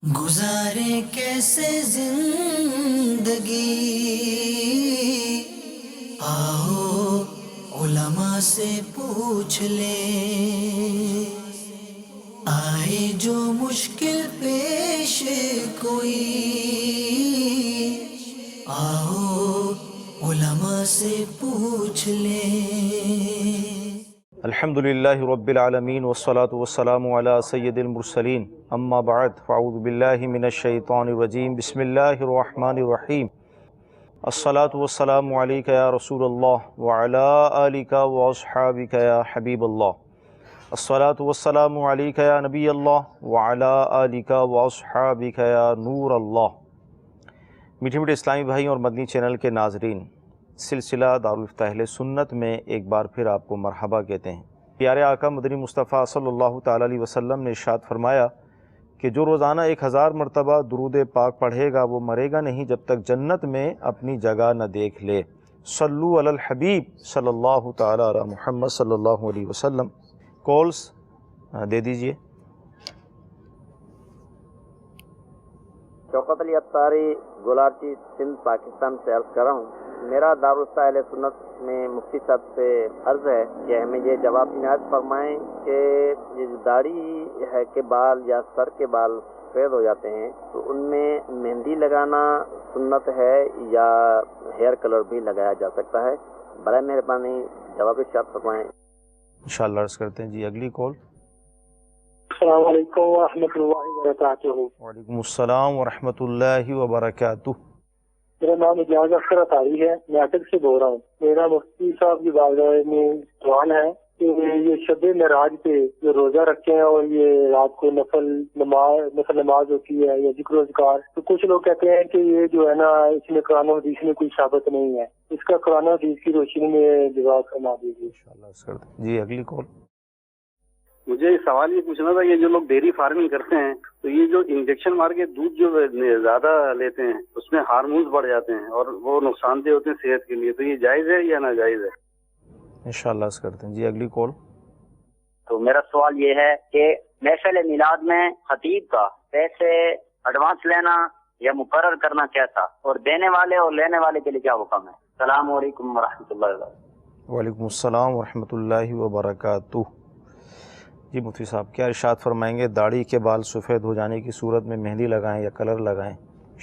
گزارے کیسے زندگی، آؤ علماء سے پوچھ لیں، آئے جو مشکل پیش کوئی، آؤ علماء سے پوچھ لیں۔ الحمدللہ رب العالمین والصلاة والسلام علی سید المرسلین، اما بعد فاعوذ باللہ من الشیطان الرجیم، بسم اللہ الرحمن الرحیم۔ الصلاة والسلام علیک یا رسول اللہ وعلی آلک واصحابک یا حبیب اللہ۔ الصلاة والسلام علیک یا نبی اللہ وعلی آلک واصحابک یا نور اللہ۔ میٹھے میٹھے اسلامی بھائی اور مدنی چینل کے ناظرین، سلسلہ دارالفتہ اہل سنت میں ایک بار پھر آپ کو مرحبا کہتے ہیں۔ پیارے آقا مدنی مصطفیٰ صلی اللہ تعالیٰ علیہ وسلم نے ارشاد فرمایا کہ جو روزانہ 1000 مرتبہ درود پاک پڑھے گا وہ مرے گا نہیں جب تک جنت میں اپنی جگہ نہ دیکھ لے۔ صلو علی الحبیب صلی اللہ تعالیٰ علی محمد صلی اللہ علیہ وسلم۔ کالز دے دیجئے۔ شوکت علی اتاری گلارچی سندھ پاکستان سے عرض کر رہا ہوں۔ میرا دارالفتہ اہل سنت میں مفتی صاحب سے عرض ہے کہ ہمیں یہ جواب عنایت فرمائیں کہ یہ داڑھی ہے کہ بال یا سر کے بال سفید ہو جاتے ہیں تو ان میں مہندی لگانا سنت ہے یا ہیئر کلر بھی لگایا جا سکتا ہے؟ برائے مہربانی جواب ارشاد فرمائیں۔ انشاءاللہ عرض کرتے ہیں جی۔ اگلی کال۔ السلام علیکم ورحمۃ اللہ وبرکاتہ۔ وعلیکم السلام ورحمۃ اللہ وبرکاتہ۔ میرا نام اجاز اختر اتاری ہے، میں اٹک سے بول رہا ہوں۔ میرا مفتی صاحب کی بارگاہ میں سوال ہے کہ یہ شب معراج پہ جو روزہ رکھتے ہیں اور یہ رات کو نفل نماز ہوتی ہے یا ذکر و اذکار، تو کچھ لوگ کہتے ہیں کہ یہ جو ہے نا اس میں قرآن و حدیث میں کوئی ثابت نہیں ہے، اس کا قرآن و حدیث کی روشنی میں جواب فرما دیجیے۔ انشاءاللہ عرض کرتے ہیں جی۔ اگلی کال۔ مجھے سوال یہ پوچھنا تھا، یہ جو لوگ ڈیری فارمنگ کرتے ہیں تو یہ جو انجیکشن مار کے دودھ جو زیادہ لیتے ہیں اس میں ہارمونز بڑھ جاتے ہیں اور وہ نقصان دہ ہوتے ہیں صحت کے لیے، تو یہ جائز ہے یا ناجائز ہے؟ انشاءاللہ عرض کرتے ہیں جی۔ اگلی کال۔ تو میرا سوال یہ ہے کہ محفل میلاد میں خطیب کا پیسے ایڈوانس لینا یا مقرر کرنا کیسا، اور دینے والے اور لینے والے کے لیے کیا حکم ہے؟ السلام علیکم ورحمۃ اللہ وبرکاتہ۔ وعلیکم السلام ورحمۃ اللہ وبرکاتہ۔ جی مفتی صاحب کیا ارشاد فرمائیں گے، داڑھی کے بال سفید ہو جانے کی صورت میں مہندی لگائیں یا کلر لگائیں،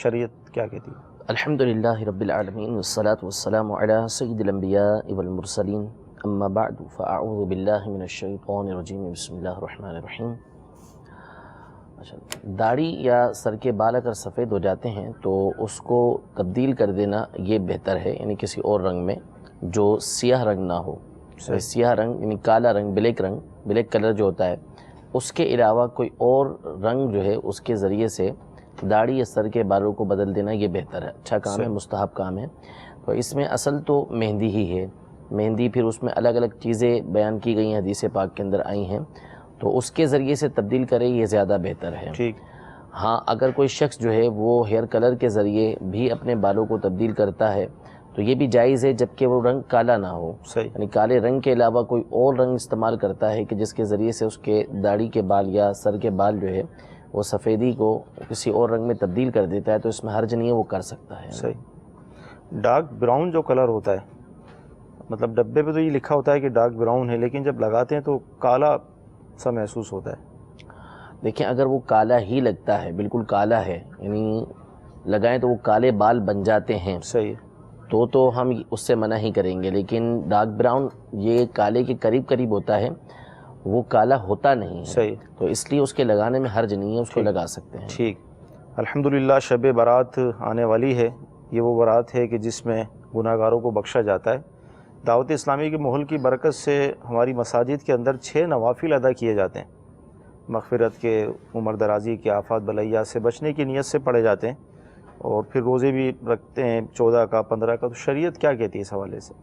شریعت کیا کہتی ہے؟ الحمدللہ رب العالمین والصلاة والسلام علی سید الانبیاء والمرسلین، اما بعد فاعوذ باللہ من الشیطان الرجیم، بسم اللہ الرحمن الرحیم۔ داڑھی یا سر کے بال اگر سفید ہو جاتے ہیں تو اس کو تبدیل کر دینا یہ بہتر ہے، یعنی کسی اور رنگ میں جو سیاہ رنگ نہ ہو۔ سیاہ رنگ یعنی کالا رنگ، بلیک کلر جو ہوتا ہے، اس کے علاوہ کوئی اور رنگ جو ہے اس کے ذریعے سے داڑھی یا سر کے بالوں کو بدل دینا یہ بہتر ہے، اچھا کام ہے، مستحب کام ہے۔ تو اس میں اصل تو مہندی ہی ہے، مہندی پھر اس میں الگ الگ چیزیں بیان کی گئی ہیں، حدیث پاک کے اندر آئی ہیں، تو اس کے ذریعے سے تبدیل کرے یہ زیادہ بہتر ہے۔ ٹھیک۔ ہاں اگر کوئی شخص جو ہے وہ ہیئر کلر کے ذریعے بھی اپنے بالوں کو تبدیل کرتا ہے تو یہ بھی جائز ہے، جبکہ وہ رنگ کالا نہ ہو، صحیح۔ یعنی کالے رنگ کے علاوہ کوئی اور رنگ استعمال کرتا ہے کہ جس کے ذریعے سے اس کے داڑھی کے بال یا سر کے بال جو ہے وہ سفیدی کو کسی اور رنگ میں تبدیل کر دیتا ہے تو اس میں حرج نہیں ہے، وہ کر سکتا ہے۔ صحیح۔ ڈارک براؤن جو کلر ہوتا ہے، مطلب ڈبے پہ تو یہ لکھا ہوتا ہے کہ ڈارک براؤن ہے، لیکن جب لگاتے ہیں تو کالا سا محسوس ہوتا ہے۔ دیکھیں اگر وہ کالا ہی لگتا ہے، بالکل کالا ہے، یعنی لگائیں تو وہ کالے بال بن جاتے ہیں، صحیح، تو ہم اس سے منع ہی کریں گے، لیکن ڈارک براؤن یہ کالے کے قریب ہوتا ہے، وہ کالا ہوتا نہیں ہے، صحیح، تو اس لیے اس کے لگانے میں حرج نہیں ہے، اس کو لگا سکتے ہیں۔ ٹھیک۔ الحمدللہ شب برات آنے والی ہے، یہ وہ برات ہے کہ جس میں گناہ گاروں کو بخشا جاتا ہے۔ دعوت اسلامی کے ماحول کی برکت سے ہماری مساجد کے اندر 6 نوافل ادا کیے جاتے ہیں، مغفرت کے، عمر درازی کے، آفات بلیات سے بچنے کی نیت سے پڑھے جاتے ہیں، اور پھر روزے بھی رکھتے ہیں 14 کا 15 کا۔ تو شریعت کیا کہتی ہے اس حوالے سے؟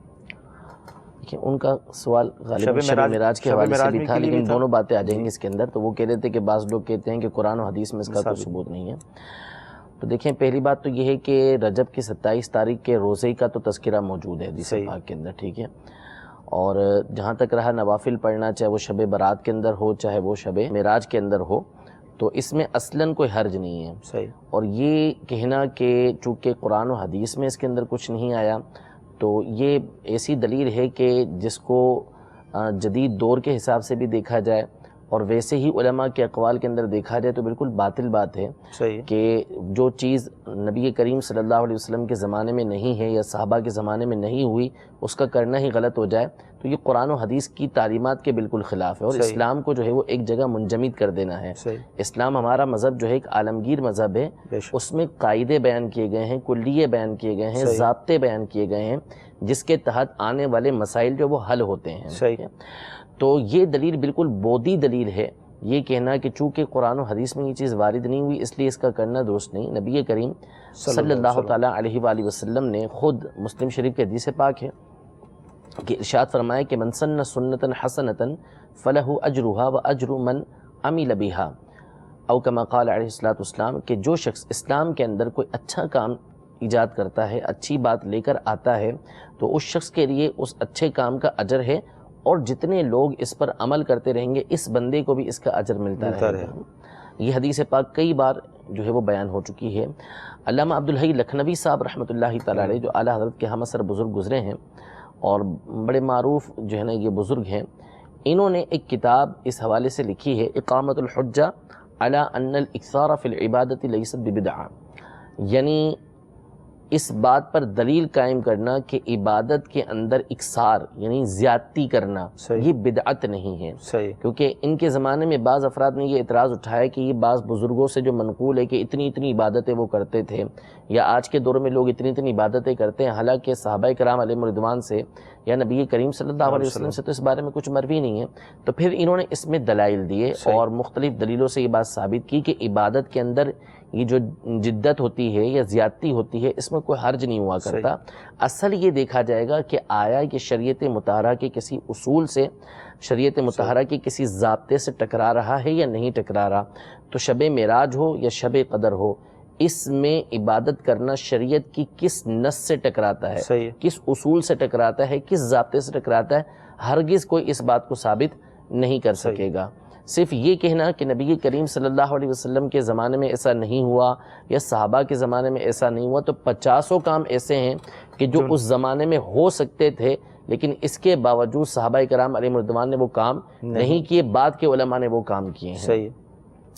دیکھیں ان کا سوال غالباً شب معراج کے حوالے سے بھی تھا، لیکن دونوں باتیں آ جائیں گی اس کے اندر۔ تو وہ کہہ رہے تھے کہ بعض لوگ کہتے ہیں کہ قرآن و حدیث میں اس کا کوئی ثبوت نہیں ہے۔ تو دیکھیں پہلی بات تو یہ ہے کہ رجب کی 27 تاریخ کے روزے کا تو تذکرہ موجود ہے حدیث پاک کے اندر، ٹھیک ہے۔ اور جہاں تک رہا نوافل پڑھنا، چاہے وہ شب برات کے اندر ہو چاہے وہ شب معراج کے اندر ہو، تو اس میں اصلاً کوئی حرج نہیں ہے. صحیح. اور یہ کہنا کہ چونکہ قرآن و حدیث میں اس کے اندر کچھ نہیں آیا تو یہ ایسی دلیل ہے کہ جس کو جدید دور کے حساب سے بھی دیکھا جائے اور ویسے ہی علماء کے اقوال کے اندر دیکھا جائے تو بالکل باطل بات ہے. صحیح. کہ جو چیز نبی کریم صلی اللہ علیہ وسلم کے زمانے میں نہیں ہے یا صحابہ کے زمانے میں نہیں ہوئی اس کا کرنا ہی غلط ہو جائے تو یہ قرآن و حدیث کی تعلیمات کے بالکل خلاف ہے. اور صحیح. اسلام کو جو ہے وہ ایک جگہ منجمد کر دینا ہے. صحیح. اسلام ہمارا مذہب جو ہے ایک عالمگیر مذہب ہے. اس میں قاعدے بیان کیے گئے ہیں، کلیے بیان کیے گئے ہیں، ضابطے بیان کیے گئے ہیں جس کے تحت آنے والے مسائل جو وہ حل ہوتے ہیں. صحیح. تو یہ دلیل بالکل بودی دلیل ہے. یہ کہنا کہ چونکہ قرآن و حدیث میں یہ چیز وارد نہیں ہوئی اس لیے اس کا کرنا درست نہیں. نبی کریم صلی اللہ تعالیٰ علیہ وآلہ وسلم نے خود مسلم شریف کے حدیث پاک ہے کہ ارشاد فرمایا کہ من سن سنتا حسنتا فلہ اجرها و اجر من عمل بها او کما قال علیہ الصلوۃ والسلام کہ جو شخص اسلام کے اندر کوئی اچھا کام ایجاد کرتا ہے، اچھی بات لے کر آتا ہے تو اس شخص کے لیے اس اچھے کام کا اجر ہے اور جتنے لوگ اس پر عمل کرتے رہیں گے اس بندے کو بھی اس کا اجر ملتا رہے گا. یہ حدیث پاک کئی بار جو ہے وہ بیان ہو چکی ہے. علامہ عبدالحی لکھنوی صاحب رحمۃ اللہ تعالیٰ علیہ جو اعلیٰ حضرت کے ہم اثر بزرگ گزرے ہیں اور بڑے معروف جو ہے نا یہ بزرگ ہیں، انہوں نے ایک کتاب اس حوالے سے لکھی ہے اقامت الحجہ علی ان الاکثار فی العبادۃ لیست ببدعہ، یعنی اس بات پر دلیل قائم کرنا کہ عبادت کے اندر اکثار یعنی زیادتی کرنا یہ بدعت نہیں ہے. کیونکہ ان کے زمانے میں بعض افراد نے یہ اعتراض اٹھایا کہ یہ بعض بزرگوں سے جو منقول ہے کہ اتنی اتنی عبادتیں وہ کرتے تھے یا آج کے دور میں لوگ اتنی اتنی عبادتیں کرتے ہیں، حالانکہ صحابہ کرام علیہم رضوان سے یا نبی کریم صلی اللہ علیہ وسلم سے تو اس بارے میں کچھ مروی نہیں ہے. تو پھر انہوں نے اس میں دلائل دیے اور مختلف دلیلوں سے یہ بات ثابت کی کہ عبادت کے اندر یہ جو جدت ہوتی ہے یا زیادتی ہوتی ہے اس میں کوئی حرج نہیں ہوا کرتا. اصل یہ دیکھا جائے گا کہ آیا کہ شریعت مطہرہ کے کسی اصول سے، شریعت مطہرہ کے کسی ضابطے سے ٹکرا رہا ہے یا نہیں ٹکرا رہا. تو شب معراج ہو یا شب قدر ہو، اس میں عبادت کرنا شریعت کی کس نص سے ٹکراتا ہے، کس اصول سے ٹکراتا ہے، کس ضابطے سے ٹکراتا ہے، ہرگز کوئی اس بات کو ثابت نہیں کر سکے گا. صرف یہ کہنا کہ نبی کریم صلی اللہ علیہ وسلم کے زمانے میں ایسا نہیں ہوا یا صحابہ کے زمانے میں ایسا نہیں ہوا، تو 50 کام ایسے ہیں کہ جو اس زمانے میں ہو سکتے تھے لیکن اس کے باوجود صحابہ کرام علیہم رضوان نے وہ کام نہیں کیے، بعد کے علماء نے وہ کام کیے ہیں.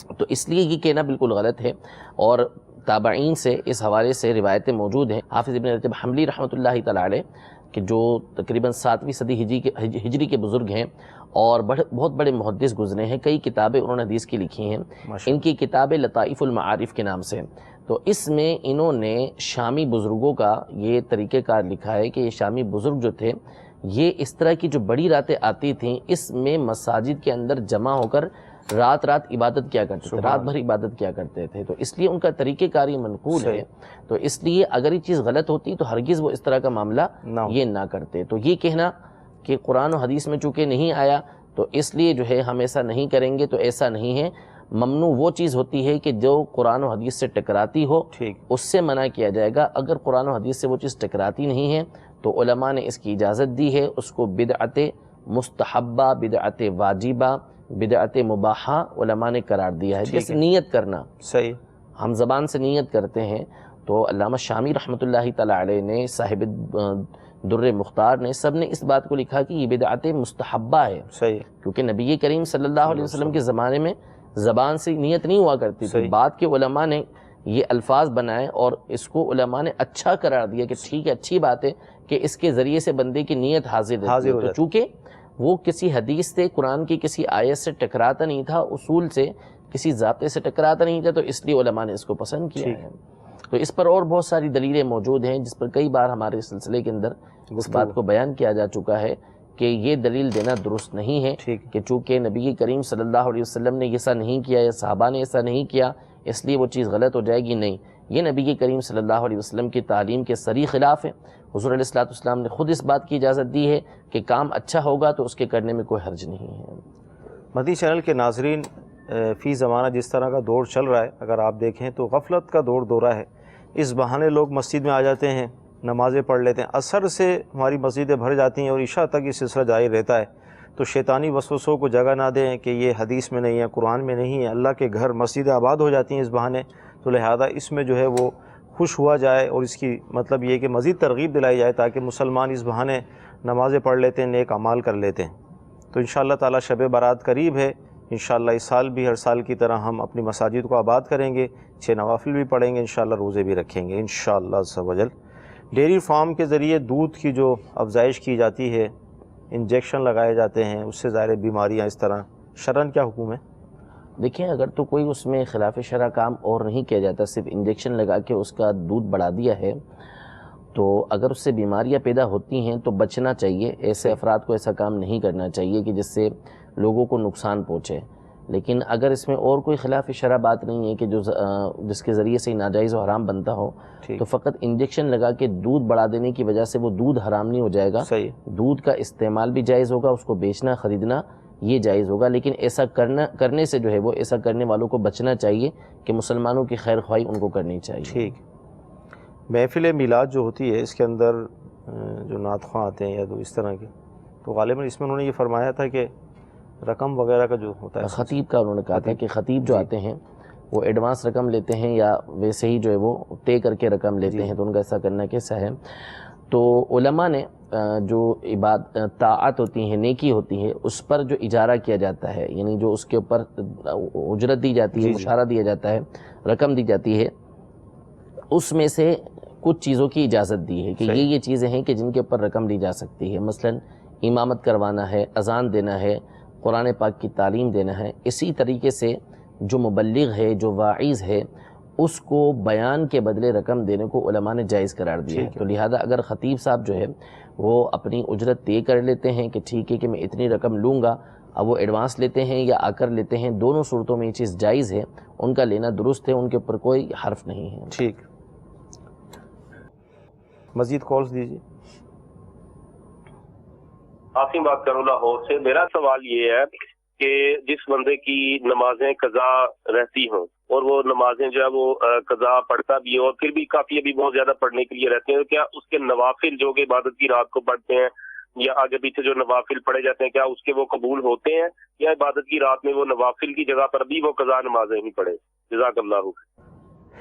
تو اس لیے یہ کہنا بالکل غلط ہے. اور تابعین سے اس حوالے سے روایتیں موجود ہیں. حافظ ابن رجب حنبلی رحمۃ اللہ تعالیٰ علیہ کہ جو تقریباً 7ویں صدی ہجری کے بزرگ ہیں اور بہت بڑے محدث گزرے ہیں، کئی کتابیں انہوں نے حدیث کی لکھی ہیں. ان کی کتاب لطائف المعارف کے نام سے. تو اس میں انہوں نے شامی بزرگوں کا یہ طریقہ کار لکھا ہے کہ یہ شامی بزرگ جو تھے یہ اس طرح کی جو بڑی راتیں آتی تھیں اس میں مساجد کے اندر جمع ہو کر رات عبادت کیا کرتے تھے، رات بھر عبادت کیا کرتے تھے. تو اس لیے ان کا طریقہ کار یہ منقول ہے. تو اس لیے اگر یہ چیز غلط ہوتی تو ہرگز وہ اس طرح کا معاملہ یہ نہ کرتے. تو یہ کہنا کہ قرآن و حدیث میں چونکہ نہیں آیا تو اس لیے جو ہے ہم ایسا نہیں کریں گے، تو ایسا نہیں ہے. ممنوع وہ چیز ہوتی ہے کہ جو قرآن و حدیث سے ٹکراتی ہو اس سے منع کیا جائے گا. اگر قرآن و حدیث سے وہ چیز ٹکراتی نہیں ہے تو علماء نے اس کی اجازت دی ہے، اس کو بدعت مستحبہ، بدعت واجبہ، بدعت مباحہ علماء نے قرار دیا ہے. جیسے نیت کرنا، ہم زبان سے نیت کرتے ہیں تو علامہ شامی رحمۃ اللہ تعالیٰ علیہ نے، صاحب در مختار نے، سب نے اس بات کو لکھا کہ یہ بدعت مستحبہ ہے. کیونکہ نبی کریم صلی اللہ علیہ وسلم کے زمانے میں زبان سے نیت نہیں ہوا کرتی تھی. بعد کے علماء نے یہ الفاظ بنائے اور اس کو علماء نے اچھا قرار دیا کہ ٹھیک ہے، اچھی بات ہے کہ اس کے ذریعے سے بندے کی نیت حاضر رہتی ہے. تو چونکہ وہ کسی حدیث سے، قرآن کی کسی آیت سے ٹکراتا نہیں تھا، اصول سے، کسی ضابطے سے ٹکراتا نہیں تھا، تو اس لیے علماء نے اس کو پسند کیا ہے. تو اس پر اور بہت ساری دلیلیں موجود ہیں جس پر کئی بار ہمارے سلسلے کے اندر اس بات کو بیان کیا جا چکا ہے کہ یہ دلیل دینا درست نہیں ہے کہ چونکہ نبی کریم صلی اللہ علیہ وسلم نے ایسا نہیں کیا یا صحابہ نے ایسا نہیں کیا اس لیے وہ چیز غلط ہو جائے گی. نہیں، یہ نبی کریم صلی اللہ علیہ وسلم کی تعلیم کے صریح خلاف ہے. حضور علیہ الصلوۃ والسلام نے خود اس بات کی اجازت دی ہے کہ کام اچھا ہوگا تو اس کے کرنے میں کوئی حرج نہیں ہے. مدنی چینل کے ناظرین، فی زمانہ جس طرح کا دور چل رہا ہے، اگر آپ دیکھیں تو غفلت کا دورہ ہے. اس بہانے لوگ مسجد میں آ جاتے ہیں، نمازیں پڑھ لیتے ہیں، عصر سے ہماری مسجدیں بھر جاتی ہیں اور عشاء تک یہ سلسلہ جاری رہتا ہے. تو شیطانی وسوسوں کو جگہ نہ دیں کہ یہ حدیث میں نہیں ہے، قرآن میں نہیں ہے۔ اللہ کے گھر مسجد آباد ہو جاتی ہیں اس بہانے، تو لہذا اس میں جو ہے وہ خوش ہوا جائے، اور اس کی مطلب یہ کہ مزید ترغیب دلائی جائے تاکہ مسلمان اس بہانے نمازیں پڑھ لیتے ہیں، نیک اعمال کر لیتے ہیں۔ تو انشاءاللہ تعالی شب برات قریب ہے، انشاءاللہ اس سال بھی ہر سال کی طرح ہم اپنی مساجد کو آباد کریں گے، 6 نوافل بھی پڑھیں گے، انشاءاللہ روزے بھی رکھیں گے انشاءاللہ عز و جل۔ ڈیری فارم کے ذریعے دودھ کی جو افزائش کی جاتی ہے، انجیکشن لگائے جاتے ہیں، اس سے ظاہر بیماریاں اس طرح، شرعاً کیا حکم ہے؟ دیکھیں اگر تو کوئی اس میں خلاف شرع کام اور نہیں کیا جاتا، صرف انجیکشن لگا کے اس کا دودھ بڑھا دیا ہے، تو اگر اس سے بیماریاں پیدا ہوتی ہیں تو بچنا چاہیے۔ ایسے افراد کو ایسا کام نہیں کرنا چاہیے کہ جس سے لوگوں کو نقصان پہنچے۔ لیکن اگر اس میں اور کوئی خلاف شرع بات نہیں ہے کہ جس کے ذریعے سے ناجائز و حرام بنتا ہو، تو فقط انجیکشن لگا کے دودھ بڑھا دینے کی وجہ سے وہ دودھ حرام نہیں ہو جائے گا۔ صحیح، دودھ کا استعمال بھی جائز ہوگا، اس کو بیچنا خریدنا یہ جائز ہوگا، لیکن ایسا کرنے سے جو ہے وہ ایسا کرنے والوں کو بچنا چاہیے کہ مسلمانوں کی خیر خواہی ان کو کرنی چاہیے۔ ٹھیک۔ محفل میلاد جو ہوتی ہے اس کے اندر جو نعت خواں آتے ہیں یا تو اس طرح کے، تو غالباً اس میں انہوں نے یہ فرمایا تھا کہ رقم وغیرہ کا جو ہوتا ہے، خطیب کا انہوں نے کہا تھا کہ خطیب جو آتے ہیں وہ ایڈوانس رقم لیتے ہیں یا ویسے ہی جو ہے وہ طے کر کے رقم لیتے ہیں، تو ان کا ایسا کرنا کیسا ہے؟ تو علماء نے جو طاعت ہوتی ہیں، نیکی ہوتی ہے، اس پر جو اجارہ کیا جاتا ہے، یعنی جو اس کے اوپر اجرت دی جاتی ہے، مشارہ دیا جاتا ہے، رقم دی جاتی ہے، اس میں سے کچھ چیزوں کی اجازت دی ہے کہ یہ چیزیں ہیں کہ جن کے اوپر رقم لی جا سکتی ہے، مثلا امامت کروانا ہے، اذان دینا ہے، قرآن پاک کی تعلیم دینا ہے۔ اسی طریقے سے جو مبلغ ہے، جو واعظ ہے، اس کو بیان کے بدلے رقم دینے کو علماء نے جائز قرار دیا ہے۔ تو لہذا اگر خطیب صاحب جو ہے وہ اپنی اجرت طے کر لیتے ہیں کہ ٹھیک ہے کہ میں اتنی رقم لوں گا، اب وہ ایڈوانس لیتے ہیں یا آ کر لیتے ہیں، دونوں صورتوں میں یہ چیز جائز ہے، ان کا لینا درست ہے، ان کے اوپر کوئی حرف نہیں ہے۔ ٹھیک، مزید کالز دیجیے۔ آسم بات کروں لاہور سے۔ میرا سوال یہ ہے کہ جس بندے کی نمازیں قضا رہتی ہوں اور وہ نمازیں جو ہے وہ قضا پڑھتا بھی ہے اور پھر بھی کافی ابھی بہت زیادہ پڑھنے کے لیے رہتے ہیں، تو کیا اس کے نوافل جو کہ عبادت کی رات کو پڑھتے ہیں یا آگے پیچھے جو نوافل پڑھے جاتے ہیں، کیا اس کے وہ قبول ہوتے ہیں یا عبادت کی رات میں وہ نوافل کی جگہ پر بھی وہ قضا نمازیں ہی پڑھے؟ جزاک اللہ۔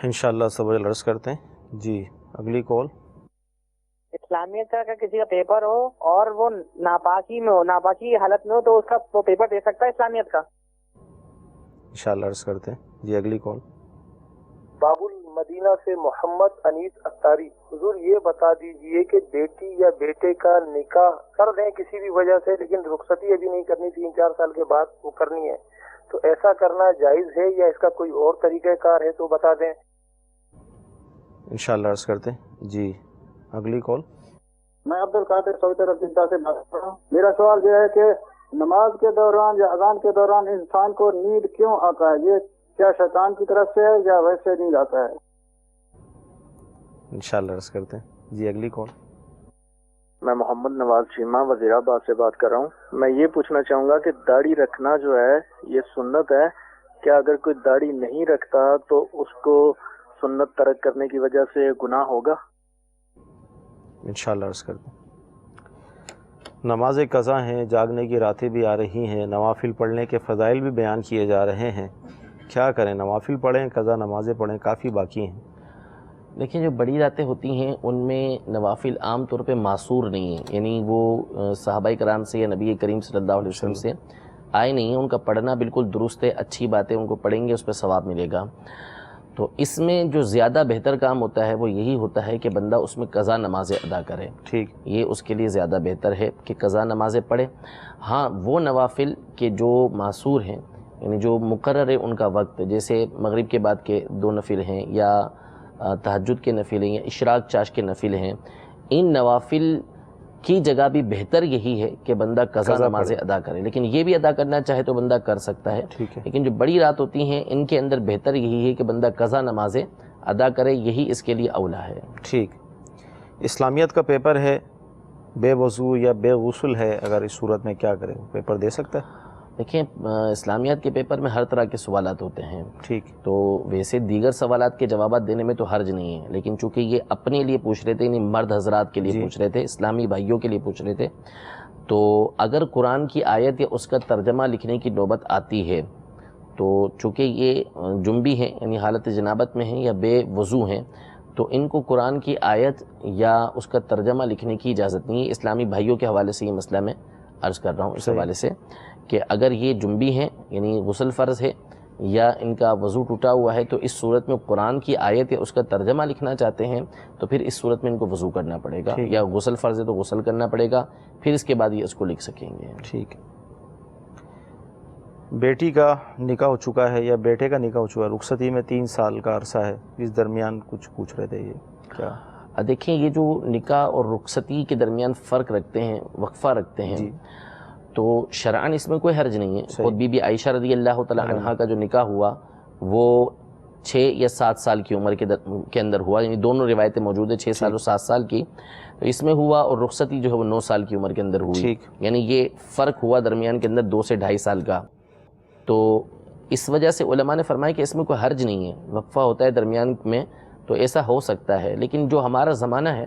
انشاءاللہ سب عرض کرتے ہیں۔ جی اگلی کال۔ اسلامیت کا کسی کا پیپر ہو اور وہ ناپاکی میں ہو، ناپاکی کی حالت میں ہو، تو اس کا وہ پیپر دے سکتا ہے اسلامیت کا؟ انشاءاللہ عرض کرتے ہیں۔ جی اگلی کال۔ باب المدینہ سے محمد انیس اتاری، حضور یہ بتا دیجئے کہ بیٹی یا بیٹے کا نکاح کر دیں کسی بھی وجہ سے، لیکن رخصتی ابھی نہیں کرنی، 3-4 سال کے بعد وہ کرنی ہے، تو ایسا کرنا جائز ہے یا اس کا کوئی اور طریقہ کار ہے تو بتا دیں۔ انشاءاللہ عرض کرتے ہیں۔ جی اگلی کال۔ میں عبد القادر سعودی عرب جدہ سے بات کر رہا ہوں۔ میرا سوال یہ ہے کہ نماز کے دوران یا اذان کے دوران انسان کو نیند کیوں آتا ہے؟ یہ کیا شیطان کی طرف سے ہے یا ویسے نیند آتا ہے؟ انشاءاللہ عرض کرتے ہیں۔ جی اگلی کال۔ میں محمد نواز چیمہ وزیر آباد سے بات کر رہا ہوں۔ میں یہ پوچھنا چاہوں گا کہ داڑھی رکھنا جو ہے یہ سنت ہے، کیا اگر کوئی داڑھی نہیں رکھتا تو اس کو سنت ترک کرنے کی وجہ سے گناہ ہوگا؟ انشاءاللہ عرض کرتے ہیں۔ نماز قضا ہیں، جاگنے کی راتیں بھی آ رہی ہیں، نوافل پڑھنے کے فضائل بھی بیان کیے جا رہے ہیں، کیا کریں؟ نوافل پڑھیں، قضا نمازیں پڑھیں، کافی باقی ہیں۔ دیکھیں جو بڑی راتیں ہوتی ہیں ان میں نوافل عام طور پہ معصور نہیں ہیں، یعنی وہ صحابہ کرام سے یا نبی کریم صلی اللہ علیہ وسلم سے آئے نہیں ہیں، ان کا پڑھنا بالکل درست ہے، اچھی بات ہے، ان کو پڑھیں گے اس پہ ثواب ملے گا۔ تو اس میں جو زیادہ بہتر کام ہوتا ہے وہ یہی ہوتا ہے کہ بندہ اس میں قضا نمازیں ادا کرے، ٹھیک، یہ اس کے لیے زیادہ بہتر ہے کہ قضا نمازیں پڑھے۔ ہاں وہ نوافل کے جو معصور ہیں، یعنی جو مقرر ہے ان کا وقت، جیسے مغرب کے بعد کے 2 نفل ہیں یا تہجد کے نفل ہیں یا اشراق چاش کے نفل ہیں، ان نوافل کی جگہ بھی بہتر یہی ہے کہ بندہ قضا نمازیں ادا کرے، لیکن یہ بھی ادا کرنا چاہے تو بندہ کر سکتا ہے، لیکن جو بڑی رات ہوتی ہیں ان کے اندر بہتر یہی ہے کہ بندہ قضا نمازیں ادا کرے، یہی اس کے لیے اولا ہے۔ ٹھیک۔ اسلامیت کا پیپر ہے، بے وضو یا بے غسل ہے، اگر اس صورت میں کیا کرے؟ پیپر دے سکتا ہے؟ دیکھیں اسلامیات کے پیپر میں ہر طرح کے سوالات ہوتے ہیں، ٹھیک، تو ویسے دیگر سوالات کے جوابات دینے میں تو حرج نہیں ہے، لیکن چونکہ یہ اپنے لیے پوچھ رہے تھے، یعنی مرد حضرات کے لیے پوچھ رہے تھے، اسلامی بھائیوں کے لیے پوچھ رہے تھے، تو اگر قرآن کی آیت یا اس کا ترجمہ لکھنے کی نوبت آتی ہے تو چونکہ یہ جنبی ہیں یعنی حالت جنابت میں ہیں یا بے وضو ہیں، تو ان کو قرآن کی آیت یا اس کا ترجمہ لکھنے کی اجازت نہیں ہے۔ اسلامی بھائیوں کے حوالے سے یہ مسئلہ میں عرض کر رہا ہوں اس حوالے سے کہ اگر یہ جنبی ہیں یعنی غسل فرض ہے یا ان کا وضو ٹوٹا ہوا ہے، تو اس صورت میں قرآن کی آیت یا اس کا ترجمہ لکھنا چاہتے ہیں تو پھر اس صورت میں ان کو وضو کرنا پڑے گا، یا غسل فرض ہے تو غسل کرنا پڑے گا، پھر اس کے بعد یہ اس کو لکھ سکیں گے۔ ٹھیک ہے۔ بیٹی کا نکاح ہو چکا ہے یا بیٹے کا نکاح ہو چکا ہے، رخصتی میں 3 سال کا عرصہ ہے، اس درمیان کچھ پوچھ رہے تھے، یہ کیا؟ دیکھیں یہ جو نکاح اور رخصتی کے درمیان فرق رکھتے ہیں، وقفہ رکھتے ہیں، تو شرعاً اس میں کوئی حرج نہیں ہے۔ خود بی بی عائشہ رضی اللہ تعالی عنہا کا جو نکاح ہوا وہ 6 یا 7 سال کی عمر کے اندر ہوا، یعنی دونوں روایتیں موجود ہیں، 6 سال اور 7 سال کی، تو اس میں ہوا، اور رخصتی جو ہے وہ 9 سال کی عمر کے اندر ہوئی، یعنی یہ فرق ہوا درمیان کے اندر 2 سے 2.5 سال کا۔ تو اس وجہ سے علماء نے فرمایا کہ اس میں کوئی حرج نہیں ہے، وقفہ ہوتا ہے درمیان میں تو ایسا ہو سکتا ہے، لیکن جو ہمارا زمانہ ہے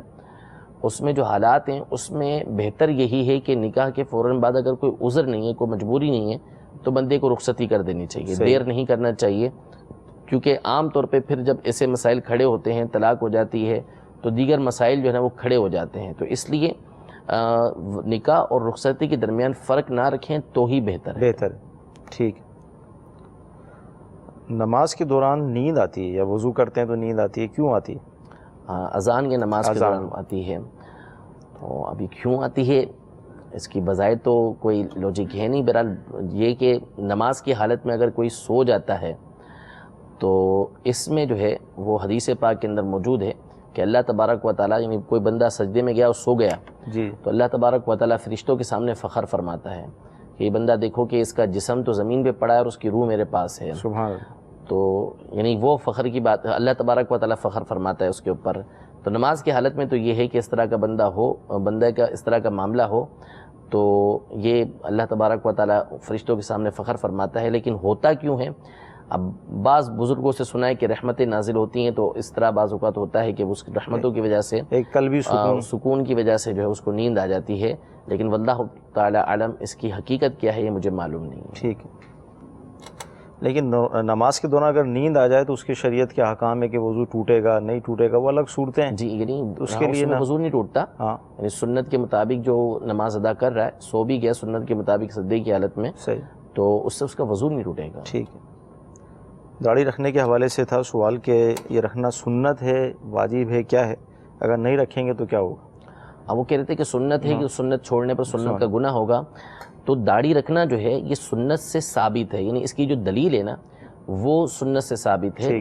اس میں جو حالات ہیں اس میں بہتر یہی ہے کہ نکاح کے فوراً بعد اگر کوئی عذر نہیں ہے، کوئی مجبوری نہیں ہے، تو بندے کو رخصتی کر دینی چاہیے، دیر نہیں کرنا چاہیے، کیونکہ عام طور پہ پھر جب ایسے مسائل کھڑے ہوتے ہیں، طلاق ہو جاتی ہے تو دیگر مسائل جو ہے نا وہ کھڑے ہو جاتے ہیں، تو اس لیے نکاح اور رخصتی کے درمیان فرق نہ رکھیں تو ہی بہتر ہے۔ بہتر ہے۔ ٹھیک ہے۔ نماز کے دوران نیند آتی ہے یا وضو کرتے ہیں تو نیند آتی ہے، کیوں آتی ہے؟ اذان یا نماز کے دوران آتی ہے، تو ابھی کیوں آتی ہے اس کی بظاہر تو کوئی لوجک ہے نہیں، بہرحال یہ کہ نماز کی حالت میں اگر کوئی سو جاتا ہے تو اس میں جو ہے وہ حدیث پاک کے اندر موجود ہے کہ اللہ تبارک و تعالیٰ، یعنی کوئی بندہ سجدے میں گیا اور سو گیا تو اللہ تبارک و تعالیٰ فرشتوں کے سامنے فخر فرماتا ہے کہ یہ بندہ دیکھو کہ اس کا جسم تو زمین پہ پڑا ہے اور اس کی روح میرے پاس ہے۔ سبحان اللہ۔ تو یعنی وہ فخر کی بات اللہ تبارک و تعالیٰ فخر فرماتا ہے اس کے اوپر۔ تو نماز کی حالت میں تو یہ ہے کہ اس طرح کا بندے کا اس طرح کا معاملہ ہو تو یہ اللہ تبارک و تعالیٰ فرشتوں کے سامنے فخر فرماتا ہے، لیکن ہوتا کیوں ہے؟ اب بعض بزرگوں سے سنا ہے کہ رحمتیں نازل ہوتی ہیں تو اس طرح بعض اوقات ہوتا ہے کہ اس رحمتوں کی وجہ سے ایک قلبی سکون کی وجہ سے جو ہے اس کو نیند آ جاتی ہے، لیکن واللہ تعالیٰ عالم اس کی حقیقت کیا ہے یہ مجھے معلوم نہیں ہے۔ ٹھیک ہے۔ لیکن نماز کے دوران اگر نیند آ جائے تو اس کی شریعت کے احکام ہے کہ وضو ٹوٹے گا نہیں ٹوٹے گا، وہ الگ صورتیں ہیں۔ جی، یعنی اس کے لیے وضو نہیں ٹوٹتا، یعنی سنت کے مطابق جو نماز ادا کر رہا ہے، سو بھی گیا سنت کے مطابق سجدے کی حالت میں، صحیح، تو اس سے اس کا وضو نہیں ٹوٹے گا۔ ٹھیک ہے۔ داڑھی رکھنے کے حوالے سے تھا سوال کہ یہ رکھنا سنت ہے، واجب ہے، کیا ہے؟ اگر نہیں رکھیں گے تو کیا ہوگا؟ وہ کہہ رہے تھے کہ سنت ہے کہ سنت چھوڑنے پر سنت کا گناہ ہوگا، تو داڑھی رکھنا جو ہے یہ سنت سے ثابت ہے، یعنی اس کی جو دلیل ہے نا وہ سنت سے ثابت ہے۔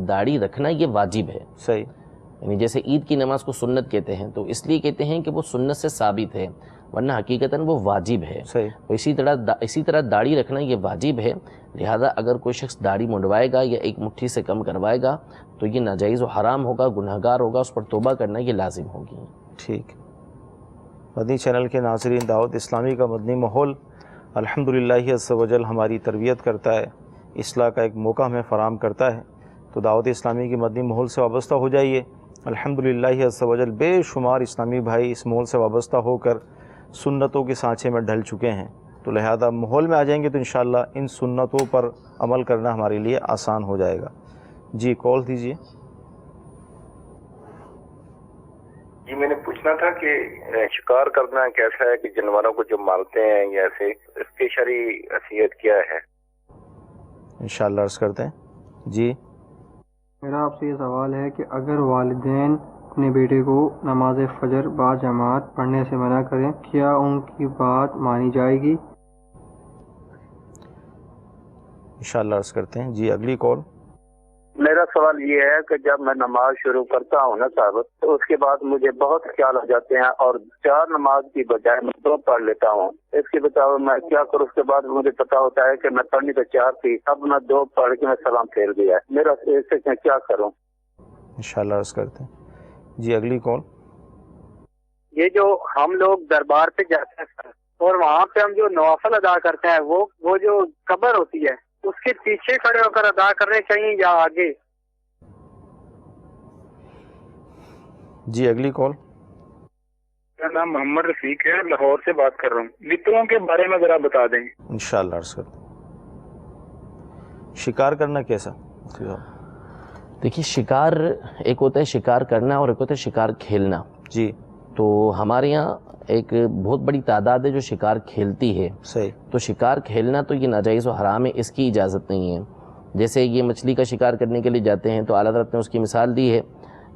داڑھی رکھنا یہ واجب ہے، صحیح، یعنی جیسے عید کی نماز کو سنت کہتے ہیں تو اس لیے کہتے ہیں کہ وہ سنت سے ثابت ہے، ورنہ حقیقتاً وہ واجب ہے۔ اسی طرح داڑھی رکھنا یہ واجب ہے، لہذا اگر کوئی شخص داڑھی منڈوائے گا یا ایک مٹھی سے کم کروائے گا تو یہ ناجائز و حرام ہوگا، گنہگار ہوگا، اس پر توبہ کرنا یہ لازم ہوگی۔ ٹھیک۔ مدنی چینل کے ناظرین، دعوت اسلامی کا مدنی ماحول الحمدللہ عز و جل ہماری تربیت کرتا ہے، اصلاح کا ایک موقع ہمیں فراہم کرتا ہے، تو دعوت اسلامی کی مدنی ماحول سے وابستہ ہو جائیے۔ الحمدللہ عز و جل بے شمار اسلامی بھائی اس ماحول سے وابستہ ہو کر سنتوں کے سانچے میں ڈھل چکے ہیں، تو لہذا ماحول میں آ جائیں گے تو انشاءاللہ ان سنتوں پر عمل کرنا ہمارے لیے آسان ہو جائے گا۔ جی، کال دیجیے۔ جی، میں نے پوچھنا تھا کہ شکار کرنا کیسا ہے، کہ جانوروں کو جو مارتے ہیں یا ایسے، اس کی شرعی حیثیت کیا ہے؟ انشاءاللہ عرض کرتے ہیں۔ جی، میرا آپ سے یہ سوال ہے کہ اگر والدین اپنے بیٹے کو نماز فجر با جماعت پڑھنے سے منع کریں، کیا ان کی بات مانی جائے گی؟ انشاءاللہ عرض کرتے ہیں۔ جی، اگلی کال۔ میرا سوال یہ ہے کہ جب میں نماز شروع کرتا ہوں نا صاحب، تو اس کے بعد مجھے بہت خیال آ جاتے ہیں اور 4 نماز کی بجائے میں 2 پڑھ لیتا ہوں۔ اس کے بتاؤ میں کیا کروں؟ اس کے بعد مجھے پتا ہوتا ہے کہ میں پڑھنی تو 4 تھی، اب میں 2 پڑھ کے میں سلام پھیر دیا ہے، میرا اس سے میں کیا کروں؟ انشاءاللہ عرض کرتے ہیں۔ جی، اگلی کال۔ یہ جو ہم لوگ دربار پہ جاتے ہیں اور وہاں پہ ہم جو نوافل ادا کرتے ہیں وہ جو قبر ہوتی ہے اس کے پیچھے کھڑے ہو کر ادا کرنے چاہیے یا آگے؟ جی، اگلی کال۔ میرا نام محمد رفیق ہے، لاہور سے بات کر رہا ہوں. وطروں کے بارے میں ذرا بتا دیں. انشاءاللہ عرض کرتے ہیں. شکار کرنا کیسا؟ دیکھیے شکار ایک ہوتا ہے شکار کرنا اور ایک ہوتا ہے شکار کھیلنا. جی. تو ہمارے یہاں ایک بہت بڑی تعداد ہے جو شکار کھیلتی ہے. صحیح. تو شکار کھیلنا تو یہ ناجائز و حرام ہے، اس کی اجازت نہیں ہے. جیسے یہ مچھلی کا شکار کرنے کے لیے جاتے ہیں تو اعلیٰ حضرت نے اس کی مثال دی ہے